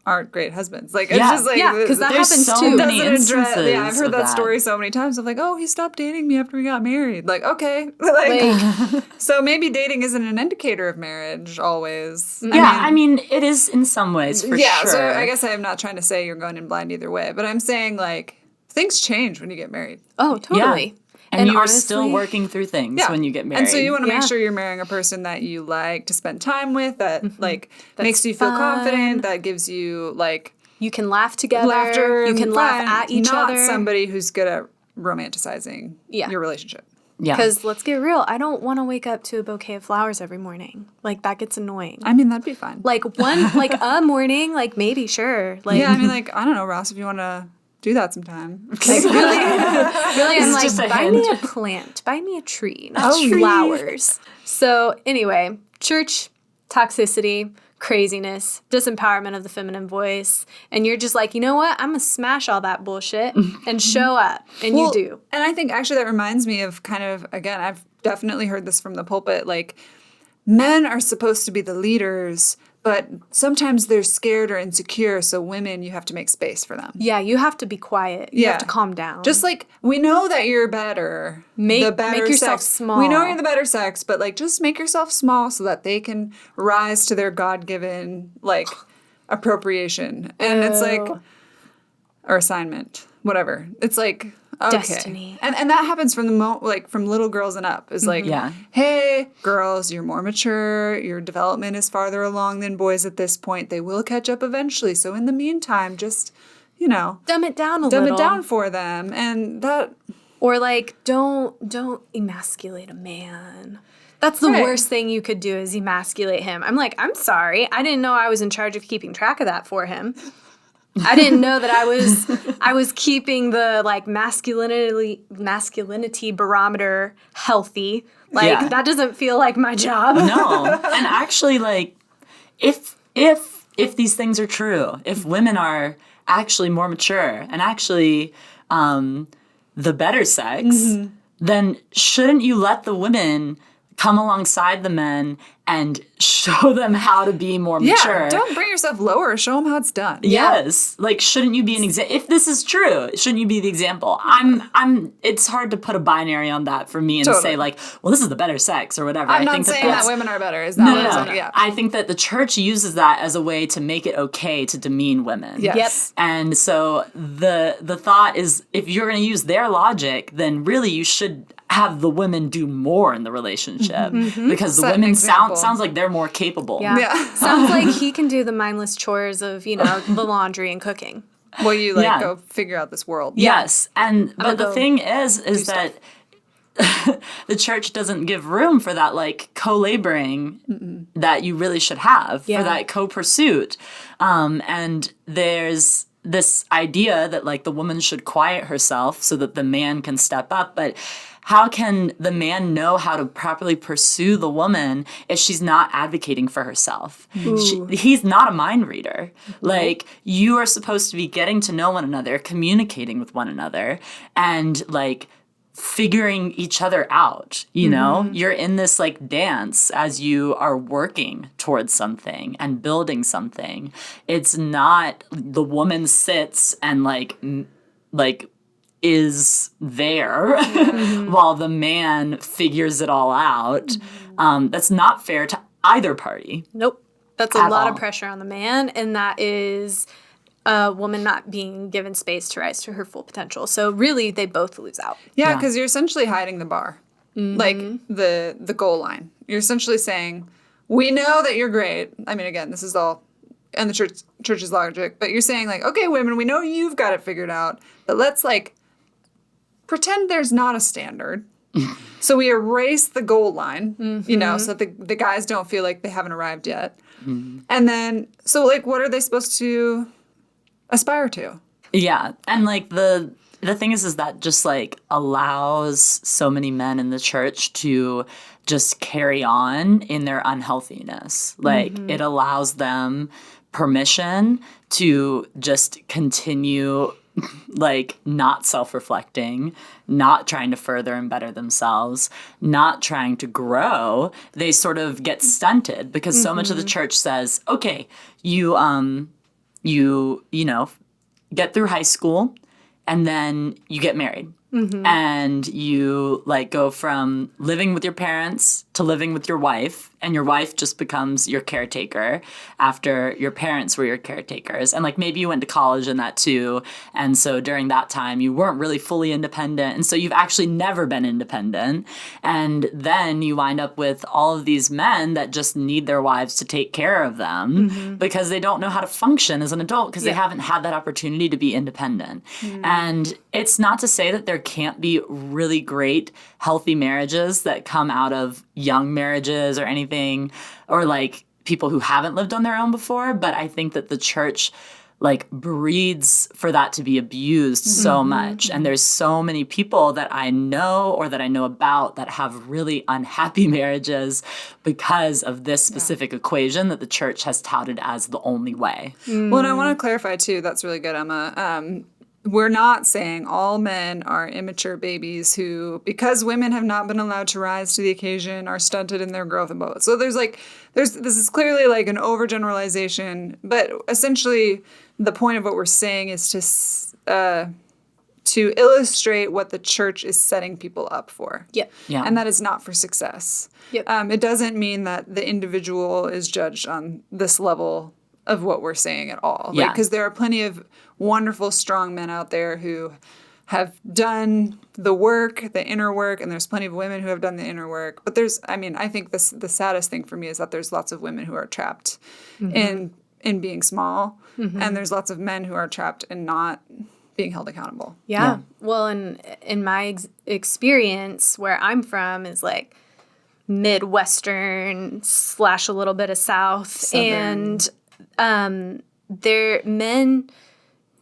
aren't great husbands? Like, it's just like, because that happens so too. many instances I've heard that story so many times of like, oh, he stopped dating me after we got married. Like, okay. Like, so maybe dating isn't an indicator of marriage always. I mean, it is in some ways, for sure. So I guess I'm not trying to say you're going in blind either way, but I'm saying, like, things change when you get married. Oh, totally. Yeah. And you are still working through things when you get married. And so you want to make sure you're marrying a person that you like to spend time with, that like makes you feel confident, that gives you like, you can laugh together, laughter, you can laugh at each other. Not somebody who's good at romanticizing your relationship. Yeah. Because let's get real, I don't want to wake up to a bouquet of flowers every morning. Like, that gets annoying. I mean, that'd be fine. Like, a morning, like, maybe, sure. Like, I mean, like, I don't know, Ross, if you want to do that sometime. Like, really, I'm like, buy me a plant, buy me a tree, not flowers. So anyway, church, toxicity, craziness, disempowerment of the feminine voice, and you're just like, you know what? I'm gonna smash all that bullshit and show up, and you do. And I think actually that reminds me of kind of, again, I've definitely heard this from the pulpit, like, men are supposed to be the leaders, but sometimes they're scared or insecure, so women, you have to make space for them. Yeah, you have to be quiet. You have to calm down. Just like, we know that you're better. Make yourself small. We know you're the better sex, but like, just make yourself small so that they can rise to their God-given, like, appropriation. And it's like, or assignment, whatever. It's like, okay. Destiny. And that happens from from little girls and up. Is like, hey, girls, you're more mature. Your development is farther along than boys at this point. They will catch up eventually. So in the meantime, just, dumb it down a little. Dumb it down for them. And that... Or like, don't emasculate a man. That's the worst thing you could do, is emasculate him. I'm like, I'm sorry. I didn't know I was in charge of keeping track of that for him. I didn't know that I was keeping the like masculinity barometer healthy. Like, that doesn't feel like my job. No. And actually, like, if these things are true, if women are actually more mature and actually the better sex, then shouldn't you let the women come alongside the men and show them how to be more mature? Yeah, don't bring yourself lower. Show them how it's done. Yes. Like, shouldn't you be an example? If this is true, shouldn't you be the example? It's hard to put a binary on that for me and say, like, well, this is the better sex or whatever. I'm not saying that women are better. Is that what I'm saying? Yeah. I think that the church uses that as a way to make it okay to demean women. Yes. Yep. And so the thought is, if you're going to use their logic, then really you should have the women do more in the relationship, because the women sounds like they're more capable. Yeah. Sounds like he can do the mindless chores of, the laundry and cooking. Well, you go figure out this world. Yes. But the thing is that the church doesn't give room for that, like, co-laboring that you really should have, for that co-pursuit. And there's this idea that like the woman should quiet herself so that the man can step up. But how can the man know how to properly pursue the woman if she's not advocating for herself? He's not a mind reader. Like, you are supposed to be getting to know one another, communicating with one another, and like figuring each other out, you know? You're in this like dance as you are working towards something and building something. It's not the woman sits and like is there while the man figures it all out. That's not fair to either party. Nope. That's a lot of pressure on the man, and that is a woman not being given space to rise to her full potential. So really, they both lose out. Yeah, because you're essentially hiding the bar, like the goal line. You're essentially saying, we know that you're great. I mean, again, this is all in the church's logic, but you're saying like, okay, women, we know you've got it figured out, but let's like pretend there's not a standard. So we erase the goal line, you know, so that the guys don't feel like they haven't arrived yet. And then, so like, what are they supposed to aspire to? Yeah. And like the thing is that just like allows so many men in the church to just carry on in their unhealthiness. Like it allows them permission to just continue like not self-reflecting, not trying to further and better themselves, not trying to grow. They sort of get stunted because so much of the church says, okay, you know, get through high school and then you get married. And you like go from living with your parents to living with your wife, and your wife just becomes your caretaker after your parents were your caretakers. And like maybe you went to college in that too. And so during that time you weren't really fully independent. And so you've actually never been independent. And then you wind up with all of these men that just need their wives to take care of them because they don't know how to function as an adult because they haven't had that opportunity to be independent. And it's not to say that there can't be really great, healthy marriages that come out of young marriages or anything, or like people who haven't lived on their own before. But I think that the church like breeds for that to be abused so much. And there's so many people that I know or that I know about that have really unhappy marriages because of this specific equation that the church has touted as the only way. Well, and I want to clarify too, that's really good, Emma. We're not saying all men are immature babies who, because women have not been allowed to rise to the occasion, are stunted in their growth and both. So this is clearly like an overgeneralization, but essentially the point of what we're saying is to illustrate what the church is setting people up for. Yeah. And that is not for success. It doesn't mean that the individual is judged on this level of what we're saying at all. Because there are plenty of wonderful, strong men out there who have done the work, the inner work, and there's plenty of women who have done the inner work. But I think the saddest thing for me is that there's lots of women who are trapped in being small, and there's lots of men who are trapped in not being held accountable. Yeah. Well, in my experience, where I'm from is like Midwestern / a little bit of South. Southern. And they're men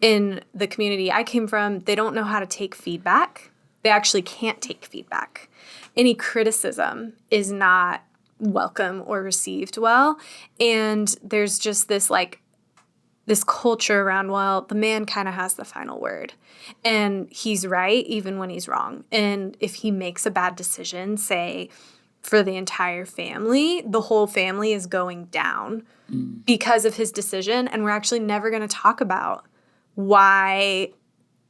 in the community I came from, they don't know how to take feedback. They actually can't take feedback. Any criticism is not welcome or received well. And there's just this culture around, well, the man kind of has the final word. And he's right even when he's wrong. And if he makes a bad decision, say, for the entire family, the whole family is going down because of his decision. And we're actually never going to talk about why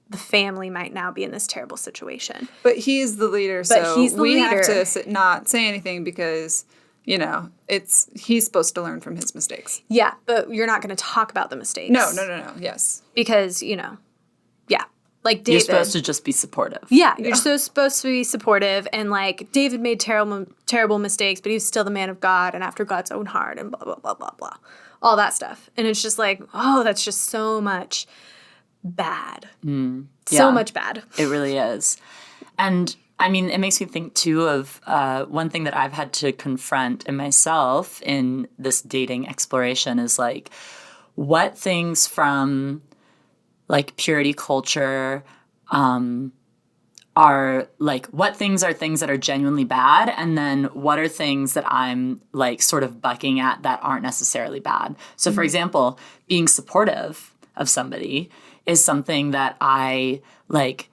the family might now be in this terrible situation. But he's the leader, so we have to not say anything because, you know, he's supposed to learn from his mistakes. Yeah, but you're not going to talk about the mistakes. No, yes. Because, you know, yeah. Like David. You're supposed to just be supportive. Yeah, you're so supposed to be supportive. And like David made terrible mistakes, but he was still the man of God and after God's own heart and blah, blah, blah, blah, blah. All that stuff. And it's just like, oh, that's just so much bad. So much bad. It really is. And I mean, it makes me think too of one thing that I've had to confront in myself in this dating exploration is like, what things from like purity culture are like, what things are things that are genuinely bad, and then what are things that I'm like sort of bucking at that aren't necessarily bad. So for example, being supportive of somebody is something that I like,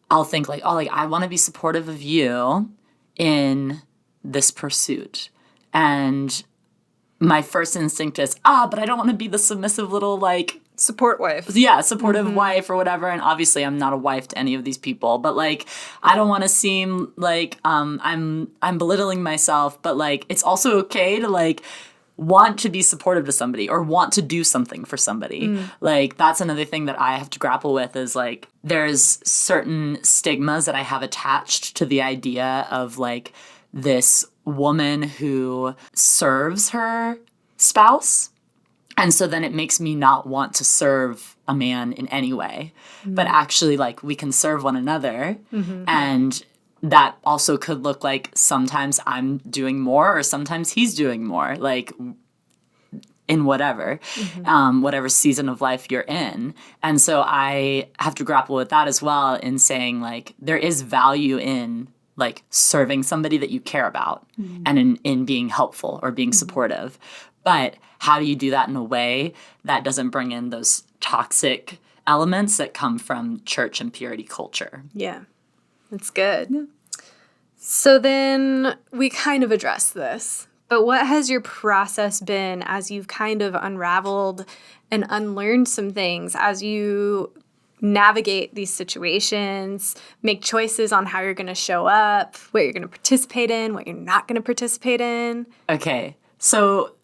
I'll think like, oh, like I want to be supportive of you in this pursuit. And my first instinct is, but I don't want to be the submissive little like support wife. Yeah, supportive wife or whatever. And obviously I'm not a wife to any of these people, but like I don't want to seem like I'm belittling myself, but like it's also okay to like want to be supportive to somebody or want to do something for somebody. Like that's another thing that I have to grapple with is like there's certain stigmas that I have attached to the idea of like this woman who serves her spouse. And so then it makes me not want to serve a man in any way. But actually, like, we can serve one another. And that also could look like sometimes I'm doing more or sometimes he's doing more, like in whatever, whatever season of life you're in. And so I have to grapple with that as well in saying, like, there is value in, like, serving somebody that you care about and in being helpful or being supportive. But how do you do that in a way that doesn't bring in those toxic elements that come from church and purity culture? Yeah, that's good. Yeah. So then we kind of addressed this, but what has your process been as you've kind of unraveled and unlearned some things as you navigate these situations, make choices on how you're going to show up, what you're going to participate in, what you're not going to participate in? Okay, so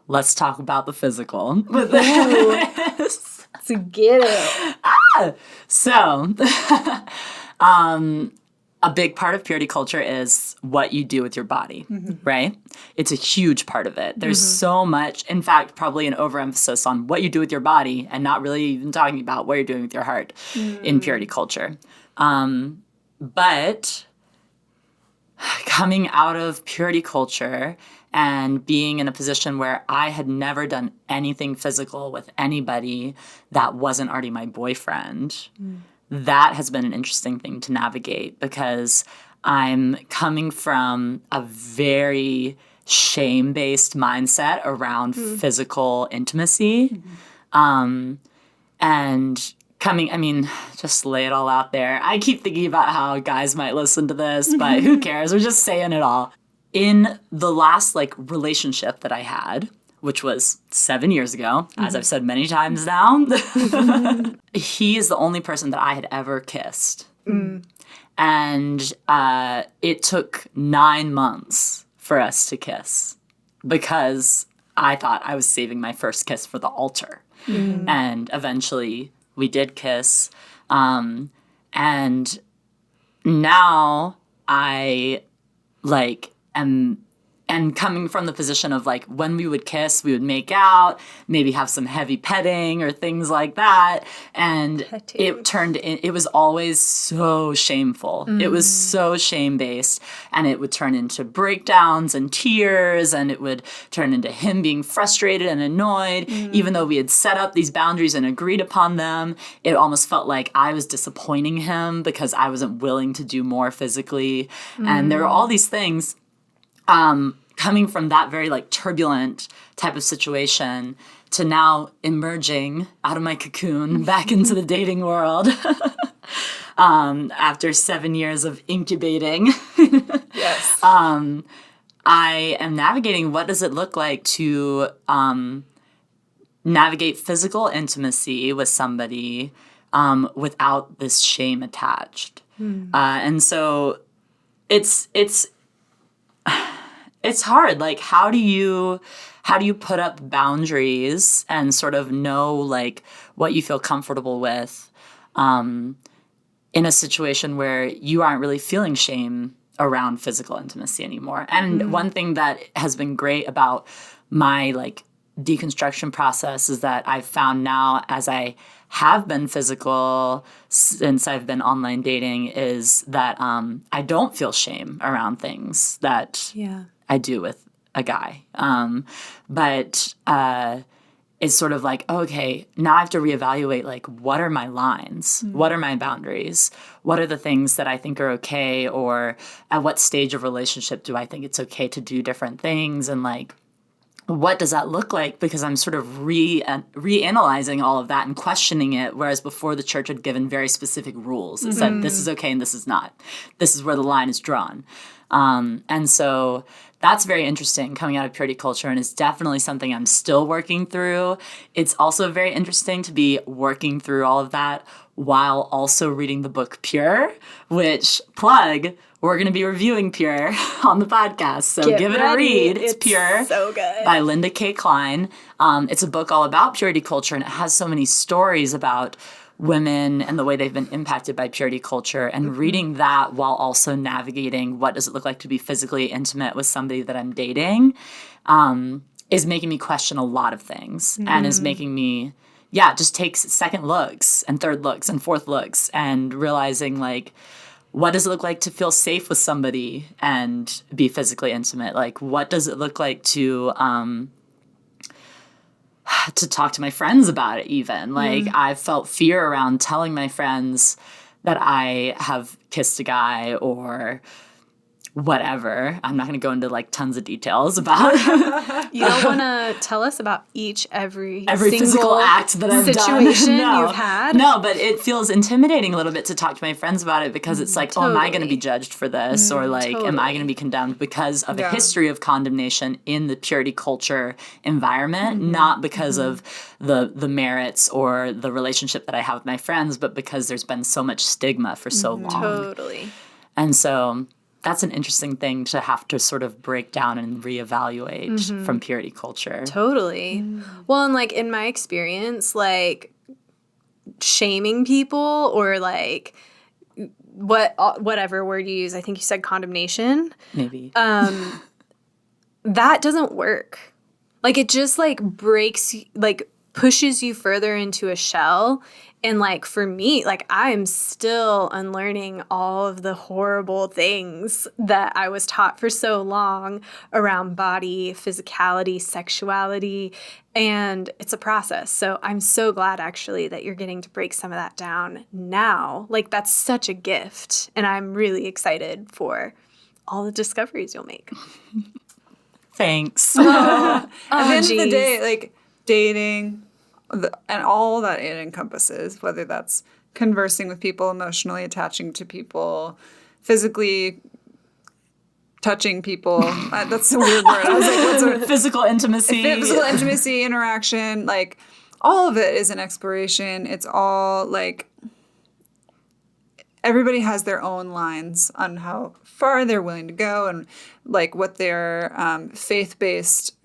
let's talk about the physical with this. So get it. So, a big part of purity culture is what you do with your body, right? It's a huge part of it. There's so much, in fact, probably an overemphasis on what you do with your body and not really even talking about what you're doing with your heart in purity culture. But coming out of purity culture and being in a position where I had never done anything physical with anybody that wasn't already my boyfriend, that has been an interesting thing to navigate because I'm coming from a very shame-based mindset around physical intimacy. And coming, I mean, just lay it all out there. I keep thinking about how guys might listen to this, but who cares? We're just saying it all. In the last, like, relationship that I had, which was 7 years ago, as I've said many times now, he is the only person that I had ever kissed. And it took 9 months for us to kiss because I thought I was saving my first kiss for the altar. And eventually we did kiss. And now I, like, and coming from the position of like when we would kiss, we would make out, maybe have some heavy petting or things like that. And it was always so shameful. It was so shame-based. And it would turn into breakdowns and tears. And it would turn into him being frustrated and annoyed. Even though we had set up these boundaries and agreed upon them, it almost felt like I was disappointing him because I wasn't willing to do more physically. And there were all these things. Coming from that very like turbulent type of situation to now emerging out of my cocoon back into the dating world after 7 years of incubating. Yes. I am navigating what does it look like to navigate physical intimacy with somebody without this shame attached. And so it's hard. Like, how do you put up boundaries and sort of know like what you feel comfortable with in a situation where you aren't really feeling shame around physical intimacy anymore? And one thing that has been great about my like deconstruction process is that I've found now as I have been physical since I've been online dating is that I don't feel shame around things that I do with a guy. But is sort of like, okay, now I have to reevaluate, like, what are my lines? What are my boundaries? What are the things that I think are okay? Or at what stage of relationship do I think it's okay to do different things? And like, what does that look like? Because I'm sort of reanalyzing all of that and questioning it, whereas before the church had given very specific rules. It said, this is okay and this is not. This is where the line is drawn. And so that's very interesting coming out of purity culture, and it's definitely something I'm still working through. It's also very interesting to be working through all of that while also reading the book Pure, which, plug, we're going to be reviewing Pure on the podcast. So give it a read. It's Pure so good. By Linda K. Klein. It's a book all about purity culture, and it has so many stories about women and the way they've been impacted by purity culture, and reading that while also navigating what does it look like to be physically intimate with somebody that I'm dating is making me question a lot of things and is making me, just take second looks and third looks and fourth looks and realizing, like, what does it look like to feel safe with somebody and be physically intimate? Like, what does it look like to talk to my friends about it even. Like, I've felt fear around telling my friends that I have kissed a guy or whatever. I'm not going to go into like tons of details about You don't want to tell us about every single physical act that I've situation done. you've had? No, but it feels intimidating a little bit to talk to my friends about it because it's like, oh, am I going to be judged for this? Or like, am I going to be condemned because of a history of condemnation in the purity culture environment, not because of the merits or the relationship that I have with my friends, but because there's been so much stigma for so long. Totally. And so that's an interesting thing to have to sort of break down and reevaluate from purity culture. Totally. Well, and like in my experience, like shaming people or like whatever word you use, I think you said condemnation. Maybe. That doesn't work. Like it just like breaks, like pushes you further into a shell. And like for me, like I'm still unlearning all of the horrible things that I was taught for so long around body, physicality, sexuality, and it's a process. So I'm so glad actually that you're getting to break some of that down now. Like that's such a gift, and I'm really excited for all the discoveries you'll make. Thanks. At the end of the day, like dating and all that it encompasses, whether that's conversing with people, emotionally attaching to people, physically touching people. That's a weird word. I was like, what's physical intimacy? Physical intimacy, interaction, like all of it is an exploration. It's all like everybody has their own lines on how far they're willing to go and like what their faith-based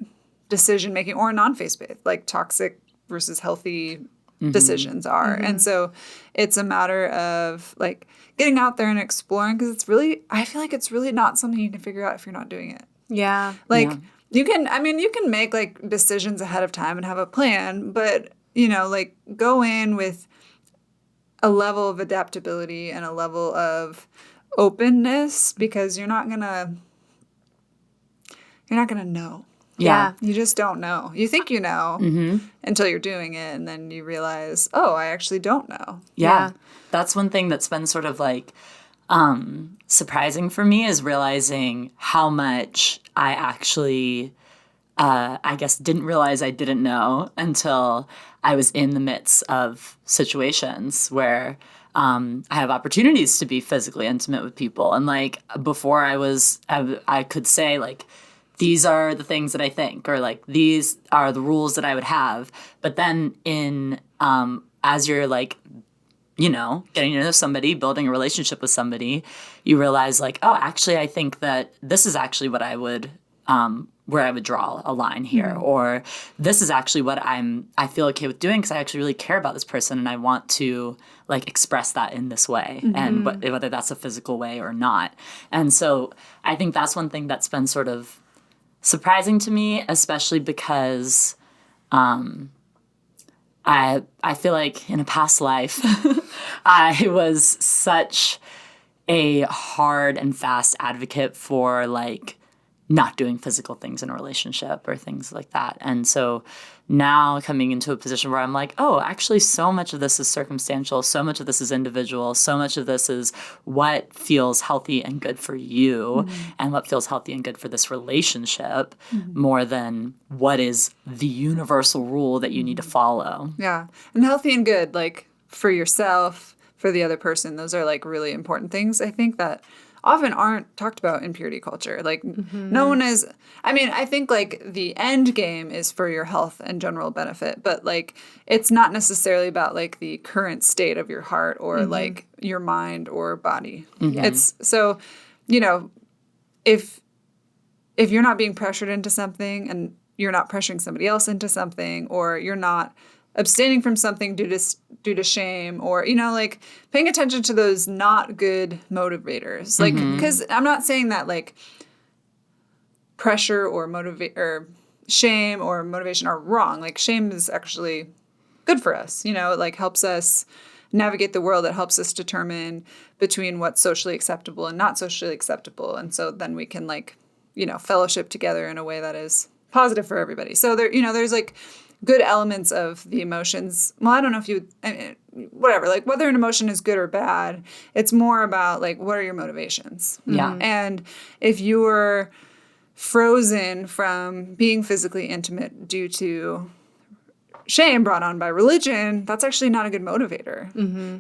decision making or non-faith-based, like toxic versus healthy decisions are. And so it's a matter of like getting out there and exploring, because it's really, I feel like it's really not something you can figure out if you're not doing it. Yeah. Like you can make like decisions ahead of time and have a plan, but you know, like go in with a level of adaptability and a level of openness, because you're not gonna know. Yeah. You just don't know. You think you know until you're doing it, and then you realize, oh, I actually don't know. Yeah. That's one thing that's been sort of like surprising for me, is realizing how much I actually, I guess, didn't realize I didn't know until I was in the midst of situations where I have opportunities to be physically intimate with people. And like before I could say like, these are the things that I think, or like, these are the rules that I would have. But then as you're like, you know, getting to know somebody, building a relationship with somebody, you realize like, oh, actually, I think that this is actually what I would, where I would draw a line here, or this is actually what I feel okay with doing because I actually really care about this person and I want to like express that in this way, and whether that's a physical way or not. And so I think that's one thing that's been sort of surprising to me, especially because I feel like in a past life I was such a hard and fast advocate for like not doing physical things in a relationship or things like that. And so now coming into a position where I'm like, oh, actually so much of this is circumstantial, so much of this is individual, so much of this is what feels healthy and good for you and what feels healthy and good for this relationship more than what is the universal rule that you need to follow. Yeah. And healthy and good, like for yourself, for the other person, those are like really important things, I think, that often aren't talked about in purity culture. Like no one is, I mean, I think like the end game is for your health and general benefit, but like it's not necessarily about like the current state of your heart or like your mind or body. It's so, you know, if you're not being pressured into something and you're not pressuring somebody else into something, or you're not abstaining from something due to shame, or, you know, like paying attention to those not good motivators. Like, because I'm not saying that like pressure or shame or motivation are wrong. Like shame is actually good for us. You know, it like helps us navigate the world. It helps us determine between what's socially acceptable and not socially acceptable. And so then we can like, you know, fellowship together in a way that is positive for everybody. So there, you know, there's like good elements of the emotions. Well, I don't know if you, whatever, like whether an emotion is good or bad, it's more about like, what are your motivations? Yeah. And if you're frozen from being physically intimate due to shame brought on by religion, that's actually not a good motivator.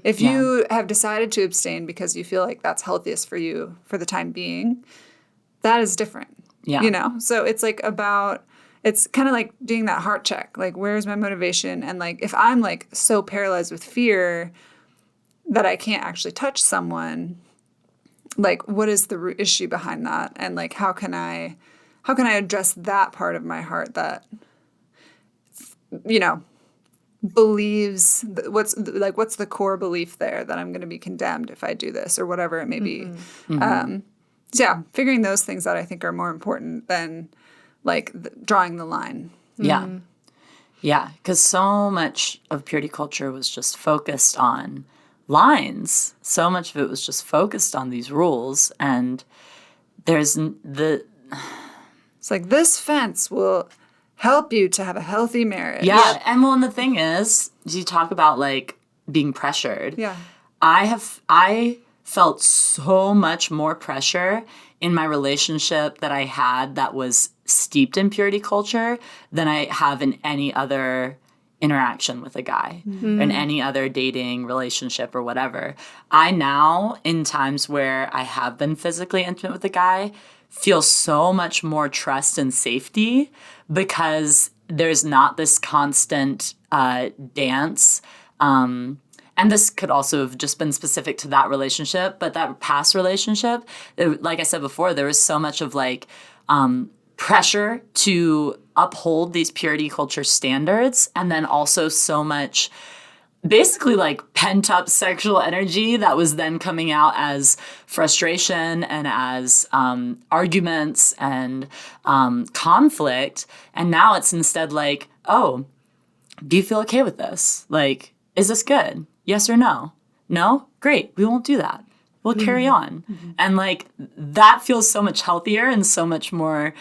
If you have decided to abstain because you feel like that's healthiest for you for the time being, that is different. Yeah. You know? So it's like about, it's kind of like doing that heart check. Like, where's my motivation? And like, if I'm like so paralyzed with fear that I can't actually touch someone, like, what is the root issue behind that? And like, how can I address that part of my heart that, you know, believes what's the core belief there that I'm going to be condemned if I do this or whatever it may be. Yeah, figuring those things out I think are more important than like drawing the line. Yeah. Yeah, because so much of purity culture was just focused on lines. So much of it was just focused on these rules. And there's it's like, this fence will help you to have a healthy marriage. Yeah. And well, and the thing is, you talk about like being pressured. Yeah. I felt so much more pressure in my relationship that I had that was steeped in purity culture than I have in any other interaction with a guy, in any other dating relationship or whatever. I now, in times where I have been physically intimate with a guy, feel so much more trust and safety because there's not this constant dance. And this could also have just been specific to that relationship, but that past relationship, like I said before, there was so much of like pressure to uphold these purity culture standards, and then also so much basically like pent up sexual energy that was then coming out as frustration and as arguments and conflict. And now it's instead like, oh, do you feel okay with this? Like, is this good? Yes or no? No? Great. We won't do that. We'll carry on. And like that feels so much healthier and so much more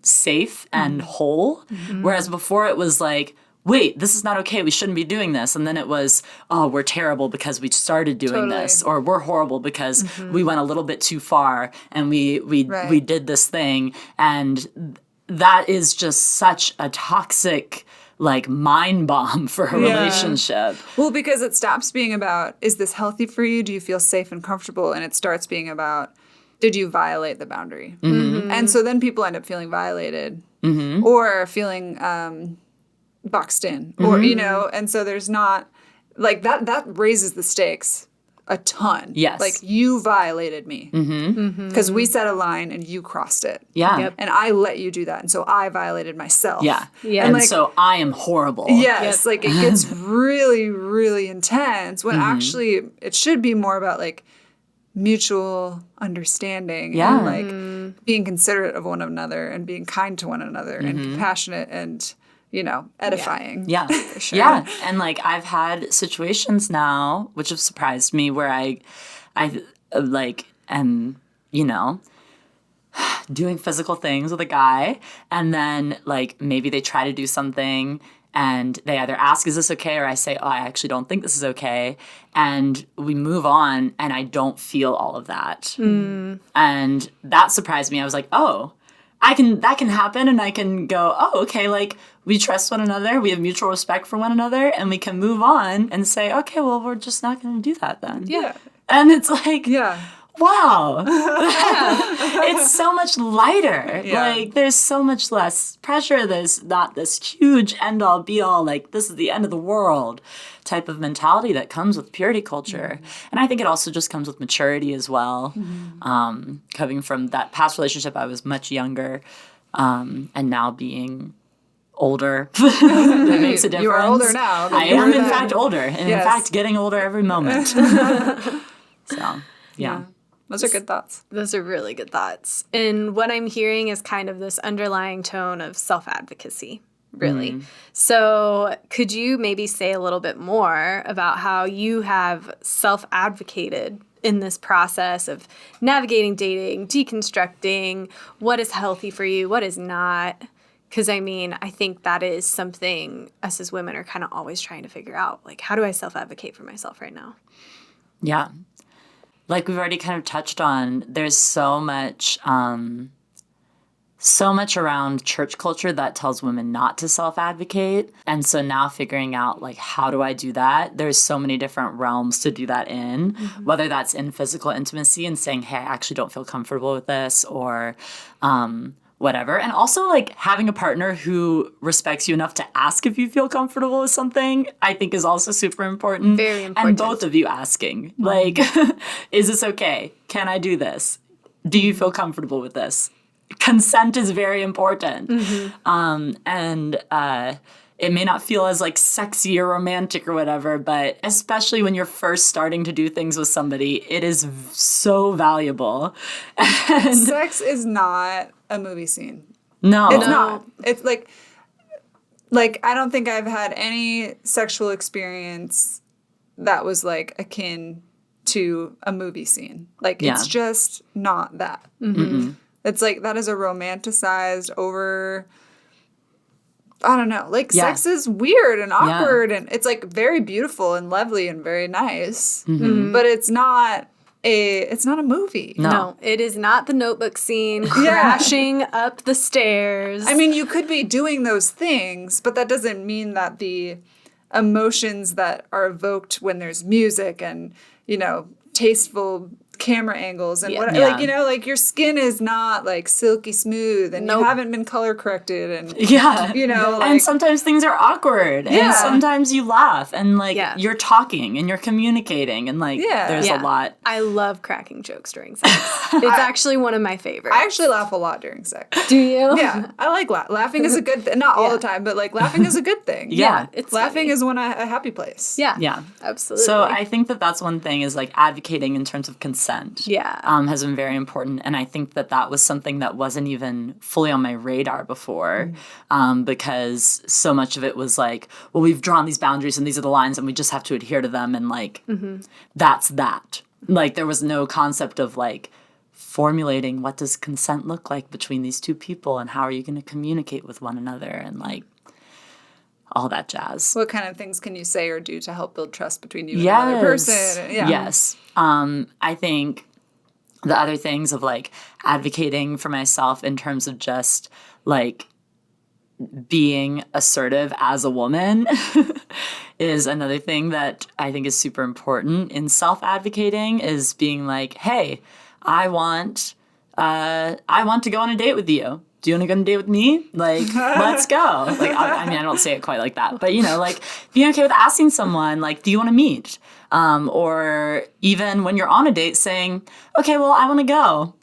safe and whole. Whereas before it was like, wait, this is not okay. We shouldn't be doing this. And then it was, oh, we're terrible because we started doing this, or we're horrible because we went a little bit too far and we did this thing. And that is just such a toxic like mind bomb for a relationship. Well, because it stops being about, is this healthy for you? Do you feel safe and comfortable? And it starts being about, did you violate the boundary? And so then people end up feeling violated or feeling boxed in or, you know, and so there's not like that raises the stakes a ton. Yes. Like, you violated me because we set a line and you crossed it. Yeah. Yep. And I let you do that. And so I violated myself. Yeah. And like, so I am horrible. Yes. Like it gets really, really intense when actually it should be more about like mutual understanding and like being considerate of one another and being kind to one another and compassionate and, you know, edifying. Yeah. For sure. Yeah. And like I've had situations now, which have surprised me, where I like am, you know, doing physical things with a guy, and then like maybe they try to do something and they either ask, is this okay? Or I say, oh, I actually don't think this is okay. And we move on and I don't feel all of that. And that surprised me. I was like, oh, that can happen, and I can go, oh, okay, like we trust one another, we have mutual respect for one another, and we can move on and say, okay, well, we're just not going to do that then. Yeah. And it's like, Yeah. wow, it's so much lighter. Yeah. Like there's so much less pressure. There's not this huge end all be all, like this is the end of the world type of mentality that comes with purity culture. And I think it also just comes with maturity as well. Coming from that past relationship, I was much younger, and now being older, it makes a difference. You are older now. I am in fact older, and in fact getting older every moment. So yeah. Those are good thoughts. Those are really good thoughts. And what I'm hearing is kind of this underlying tone of self-advocacy, really. So could you maybe say a little bit more about how you have self-advocated in this process of navigating dating, deconstructing, what is healthy for you, what is not? Because, I mean, I think that is something us as women are kind of always trying to figure out. Like, how do I self-advocate for myself right now? Yeah. Like we've already kind of touched on, there's so much around church culture that tells women not to self-advocate. And so now figuring out, like, how do I do that? There's so many different realms to do that in, whether that's in physical intimacy and saying, hey, I actually don't feel comfortable with this, or whatever. And also, like, having a partner who respects you enough to ask if you feel comfortable with something, I think is also super important. Very important. And both of you asking, like, is this okay? Can I do this? Do you feel comfortable with this? Consent is very important. It may not feel as like sexy or romantic or whatever, but especially when you're first starting to do things with somebody, it is so valuable. And Sex is not a movie scene. no. It's not. It's like I don't think I've had any sexual experience that was like akin to a movie scene. Like it's just not that. It's like that is a romanticized over, I don't know, like sex is weird and awkward and it's like very beautiful and lovely and very nice, but it's not a movie. No, it is not the Notebook scene crashing up the stairs. I mean, you could be doing those things, but that doesn't mean that the emotions that are evoked when there's music and, you know, tasteful camera angles and like, you know, like your skin is not like silky smooth and you haven't been color corrected and you know, like, and sometimes things are awkward and sometimes you laugh and like you're talking and you're communicating and like there's a lot. I love cracking jokes during sex. It's actually one of my favorites. I actually laugh a lot during sex. Do you? Yeah, I like laughing is a good thing. Not all the time, but like laughing is a good thing. It's laughing funny. is a happy place. Yeah, absolutely. So I think that that's one thing is like advocating in terms of consent. Has been very important. And I think that that was something that wasn't even fully on my radar before, because so much of it was like, well, we've drawn these boundaries and these are the lines and we just have to adhere to them. And like, that's that. Like there was no concept of like formulating what does consent look like between these two people and how are you going to communicate with one another and like all that jazz. What kind of things can you say or do to help build trust between you and another person? Yes. I think the other things of like advocating for myself in terms of just like being assertive as a woman is another thing that I think is super important in self-advocating is being like, hey, I want to go on a date with you. Do you want to go on a date with me? Like, let's go. Like, I mean, I don't say it quite like that, but, you know, like, being okay with asking someone, like, do you want to meet? Or even when you're on a date saying, okay, well, I want to go,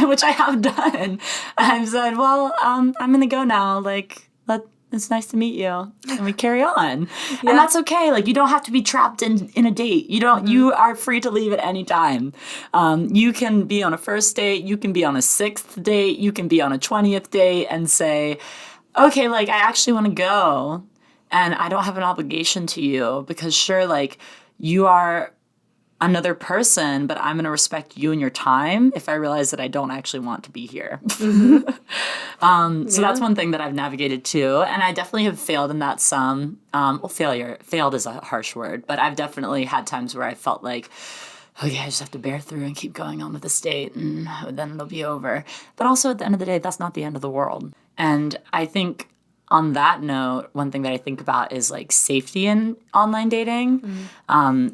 which I have done. I've said, well, I'm going to go now. Like, it's nice to meet you. And we carry on. And that's okay. Like, you don't have to be trapped in a date. You are free to leave at any time. You can be on a first date. You can be on a 6th date. You can be on a 20th date and say, okay, like, I actually want to go. And I don't have an obligation to you because sure, like, you are another person, but I'm going to respect you and your time if I realize that I don't actually want to be here. So that's one thing that I've navigated too. And I definitely have failed in that some. Failed is a harsh word, but I've definitely had times where I felt like, okay, I just have to bear through and keep going on with this date and then it'll be over. But also at the end of the day, that's not the end of the world. And I think on that note, one thing that I think about is like safety in online dating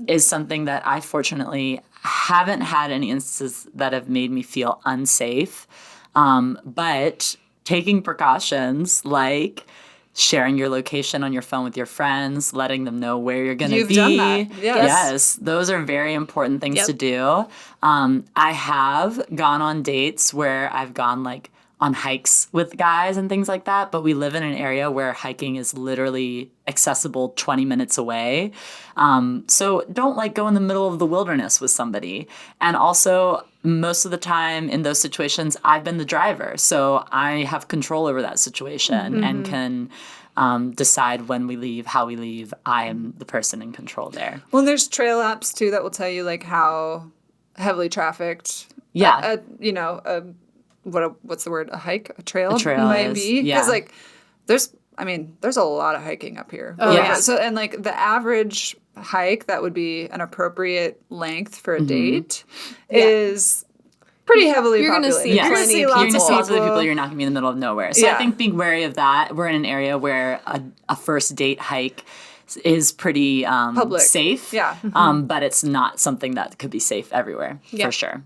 is something that I fortunately haven't had any instances that have made me feel unsafe. But taking precautions like sharing your location on your phone with your friends, letting them know where you're going to be. You've done that. Yes, those are very important things to do. I have gone on dates where I've gone like on hikes with guys and things like that, but we live in an area where hiking is literally accessible 20 minutes away. So don't like go in the middle of the wilderness with somebody. And also most of the time in those situations, I've been the driver. So I have control over that situation and can decide when we leave, how we leave. I am the person in control there. Well, there's trail apps too that will tell you like how heavily trafficked. What's the word? A hike, a trail might be. Because like there's a lot of hiking up here. Oh yeah. So and like the average hike that would be an appropriate length for a date is pretty heavily You're populated. Gonna see You're plenty going to see of lots people. of people. You're not going to be in the middle of nowhere. So I think being wary of that. We're in an area where a first date hike is pretty Public. safe. Yeah. But it's not something that could be safe everywhere, for sure.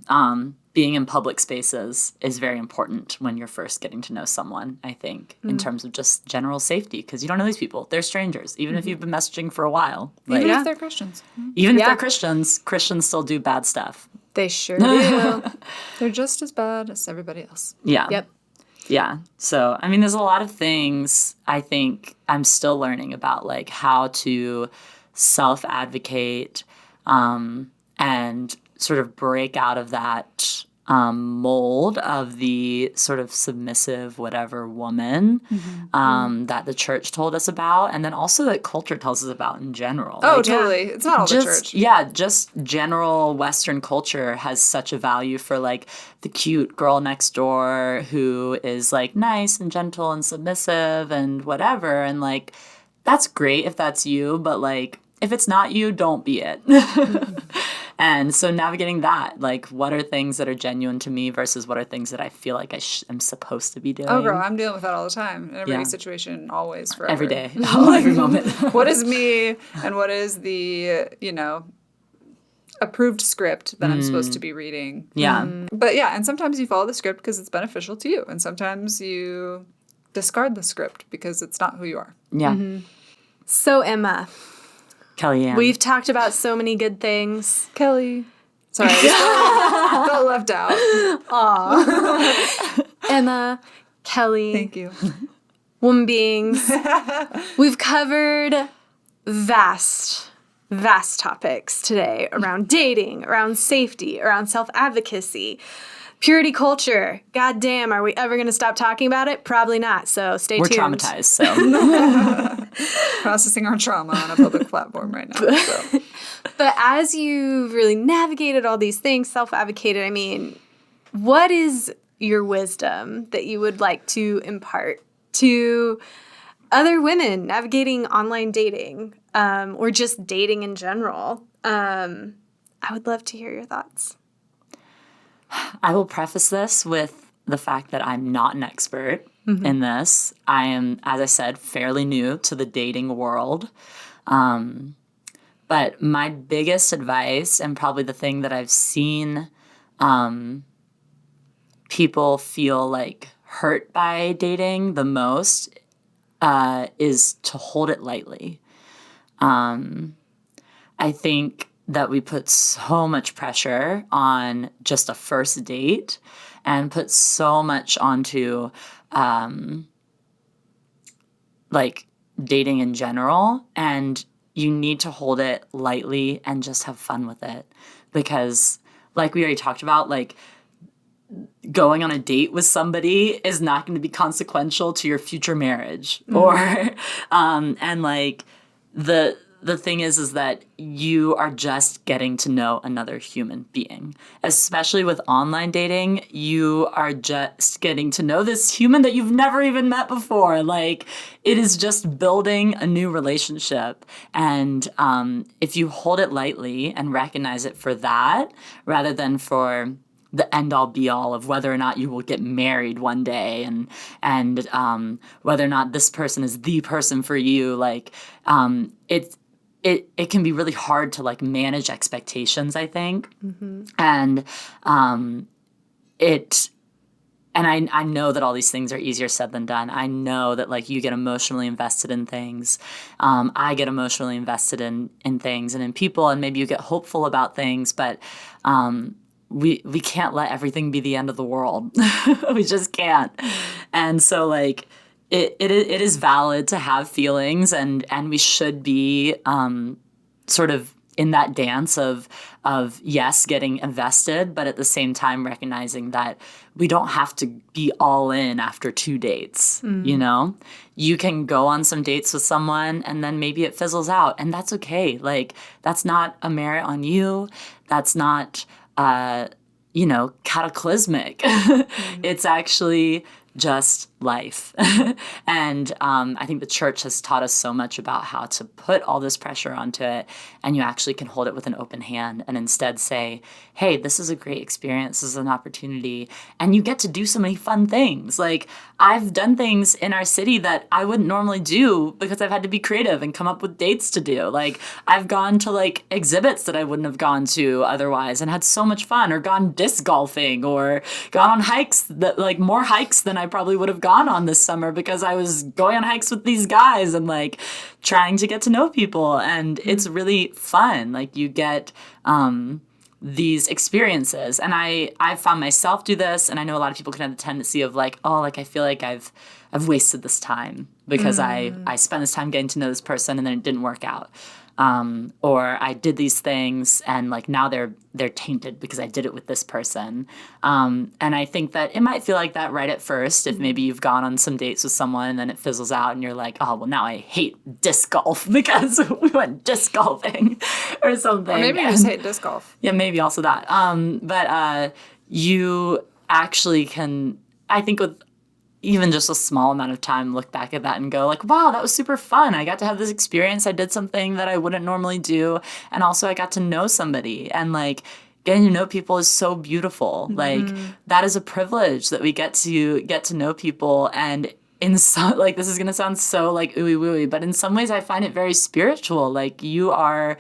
Being in public spaces is very important when you're first getting to know someone, I think, in terms of just general safety, because you don't know these people. They're strangers, even if you've been messaging for a while. Even if they're Christians. Even if they're Christians, Christians still do bad stuff. They sure do. They're just as bad as everybody else. Yeah. Yep. Yeah. So, I mean, there's a lot of things I think I'm still learning about, like how to self-advocate and sort of break out of that mold of the sort of submissive whatever woman that the church told us about, and then also that culture tells us about in general. Oh, Like, totally. It's not all the church. Yeah, just general Western culture has such a value for like the cute girl next door who is like nice and gentle and submissive and whatever. And like, that's great if that's you, but like, if it's not you, don't be it. And so navigating that, like, what are things that are genuine to me versus what are things that I feel like I am supposed to be doing? Oh, girl, I'm dealing with that all the time. In every situation, always, forever. Every day. Every moment. What is me and what is the, approved script that I'm supposed to be reading? Yeah. But yeah, and sometimes you follow the script because it's beneficial to you. And sometimes you discard the script because it's not who you are. Yeah. So, Emma, Kellyanne. we've talked about so many good things. Kelly. Sorry, I felt left out. Aw. Emma, Kelly. Thank you. Woman beings. We've covered vast topics today around dating, around safety, around self-advocacy, purity culture. God damn, are we ever going to stop talking about it? Probably not, so stay tuned. We're traumatized, so. Processing our trauma on a public platform right now. So. But as you've really navigated all these things, self-advocated, I mean, what is your wisdom that you would like to impart to other women navigating online dating or just dating in general? I would love to hear your thoughts. I will preface this with the fact that I'm not an expert in this. I am, as I said, fairly new to the dating world. But my biggest advice, and probably the thing that I've seen people feel like hurt by dating the most, is to hold it lightly. I think that we put so much pressure on just a first date and put so much onto like dating in general, and you need to hold it lightly and just have fun with it, because like we already talked about, like going on a date with somebody is not going to be consequential to your future marriage or and like the thing is that you are just getting to know another human being. Especially with online dating, you are just getting to know this human that you've never even met before. Like, it is just building a new relationship. And if you hold it lightly and recognize it for that, rather than for the end-all be-all of whether or not you will get married one day and whether or not this person is the person for you, like, it can be really hard to like manage expectations, I think. And I know that all these things are easier said than done. I know that like you get emotionally invested in things. I get emotionally invested in things and in people, and maybe you get hopeful about things, but we can't let everything be the end of the world. We just can't. And so like it is valid to have feelings, and we should be sort of in that dance of yes, getting invested, but at the same time recognizing that we don't have to be all in after 2 dates. You know, you can go on some dates with someone and then maybe it fizzles out, and that's okay. Like, that's not a merit on you. That's not cataclysmic. It's actually just life. And I think the church has taught us so much about how to put all this pressure onto it, and you actually can hold it with an open hand and instead say, hey, this is a great experience, this is an opportunity, and you get to do so many fun things. Like, I've done things in our city that I wouldn't normally do because I've had to be creative and come up with dates to do. Like, I've gone to like exhibits that I wouldn't have gone to otherwise and had so much fun, or gone disc golfing, or gone on hikes that like more hikes than I probably would have gone on this summer because I was going on hikes with these guys and like trying to get to know people. And it's really fun. Like, you get these experiences. And I've found myself do this, and I know a lot of people can have the tendency of like, oh, like I feel like I've wasted this time because I spent this time getting to know this person and then it didn't work out. Or I did these things and like now they're tainted because I did it with this person. And I think that it might feel like that right at first, if maybe you've gone on some dates with someone and then it fizzles out and you're like, oh, well, now I hate disc golf because we went disc golfing or something. Or maybe you just hate disc golf. Yeah, maybe also that. But you actually can, I think with even just a small amount of time, look back at that and go like, wow, that was super fun. I got to have this experience. I did something that I wouldn't normally do. And also I got to know somebody, and like getting to know people is so beautiful. Like, that is a privilege that we get to know people. And in some, like, this is going to sound so like ooey wooey, but in some ways I find it very spiritual. Like, you are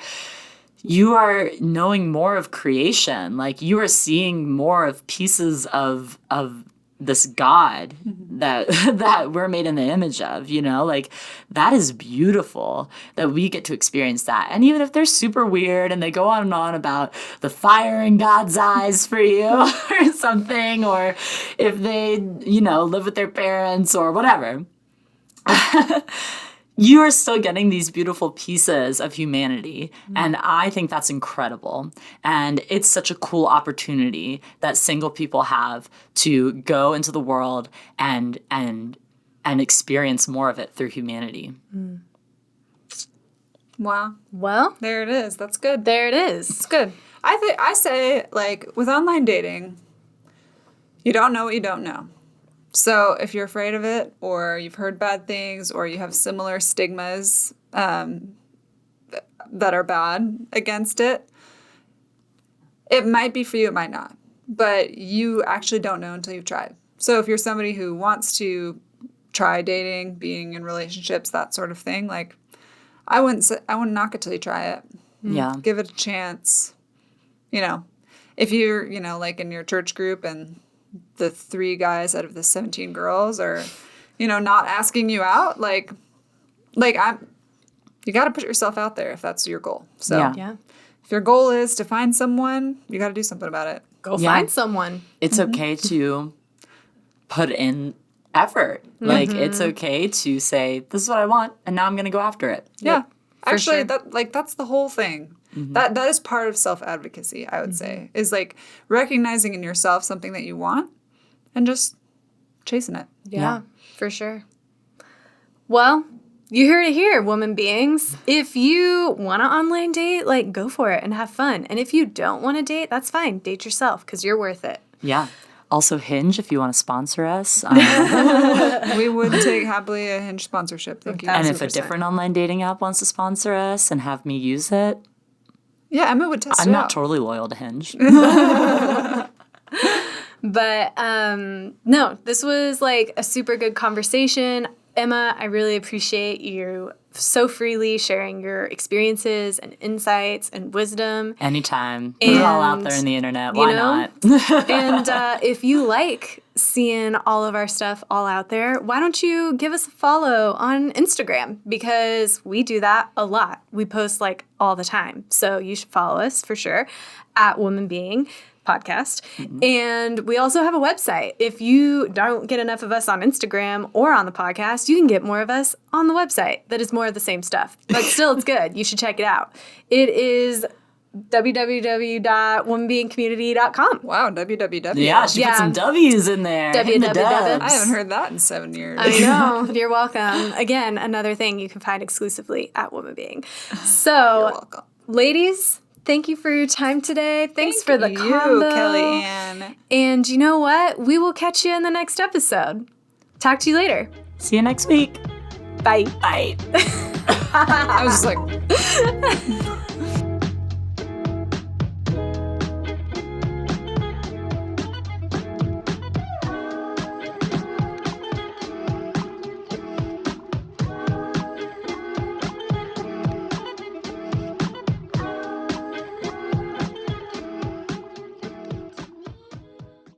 knowing more of creation. Like, you are seeing more of pieces of this God that we're made in the image of, you know, like, that is beautiful that we get to experience that. And even if they're super weird and they go on and on about the fire in God's eyes for you or something, or if they, live with their parents or whatever, you are still getting these beautiful pieces of humanity. And I think that's incredible. And it's such a cool opportunity that single people have to go into the world and experience more of it through humanity. Wow. Well, there it is. That's good. There it is. It's good. I say, like, with online dating, you don't know what you don't know. So if you're afraid of it, or you've heard bad things, or you have similar stigmas that are bad against it, it might be for you, it might not. But you actually don't know until you've tried. So if you're somebody who wants to try dating, being in relationships, that sort of thing, like, I wouldn't knock it till you try it. Yeah. Give it a chance. If you're, like in your church group and the 3 guys out of the 17 girls are, not asking you out, you got to put yourself out there if that's your goal. So Yeah. if your goal is to find someone, you got to do something about it. Go find someone. It's okay to put in effort. Like, it's okay to say, this is what I want, and now I'm going to go after it. Yeah. Actually, sure. That's the whole thing. That is part of self-advocacy, I would say, is like recognizing in yourself something that you want and just chasing it. Yeah, for sure. Well, you heard it here, woman beings. If you want to online date, like, go for it and have fun. And if you don't want to date, that's fine. Date yourself because you're worth it. Yeah. Also, Hinge, if you want to sponsor us. We would take happily a Hinge sponsorship. Thank you. And if a different online dating app wants to sponsor us and have me use it, yeah, Emma would test it out. I'm not totally loyal to Hinge. But no, this was like a super good conversation. Emma, I really appreciate you so freely sharing your experiences and insights and wisdom. Anytime. We're all out there in the internet. Why not? And if you like seeing all of our stuff all out there, why don't you give us a follow on Instagram? Because we do that a lot. We post like all the time. So you should follow us for sure at Woman Being Podcast. And we also have a website. If you don't get enough of us on Instagram or on the podcast, you can get more of us on the website that is more of the same stuff. But still, it's good. You should check it out. It is www.womanbeingcommunity.com. Wow, www. Yeah, she put some W's in there. www. I haven't heard that in 7 years. I know. You're welcome. Again, another thing you can find exclusively at Woman Being. So, You're welcome. Ladies, thank you for your time today. Thanks for the combo. Kelly Ann. And you know what? We will catch you in the next episode. Talk to you later. See you next week. Bye. Bye. I was just like...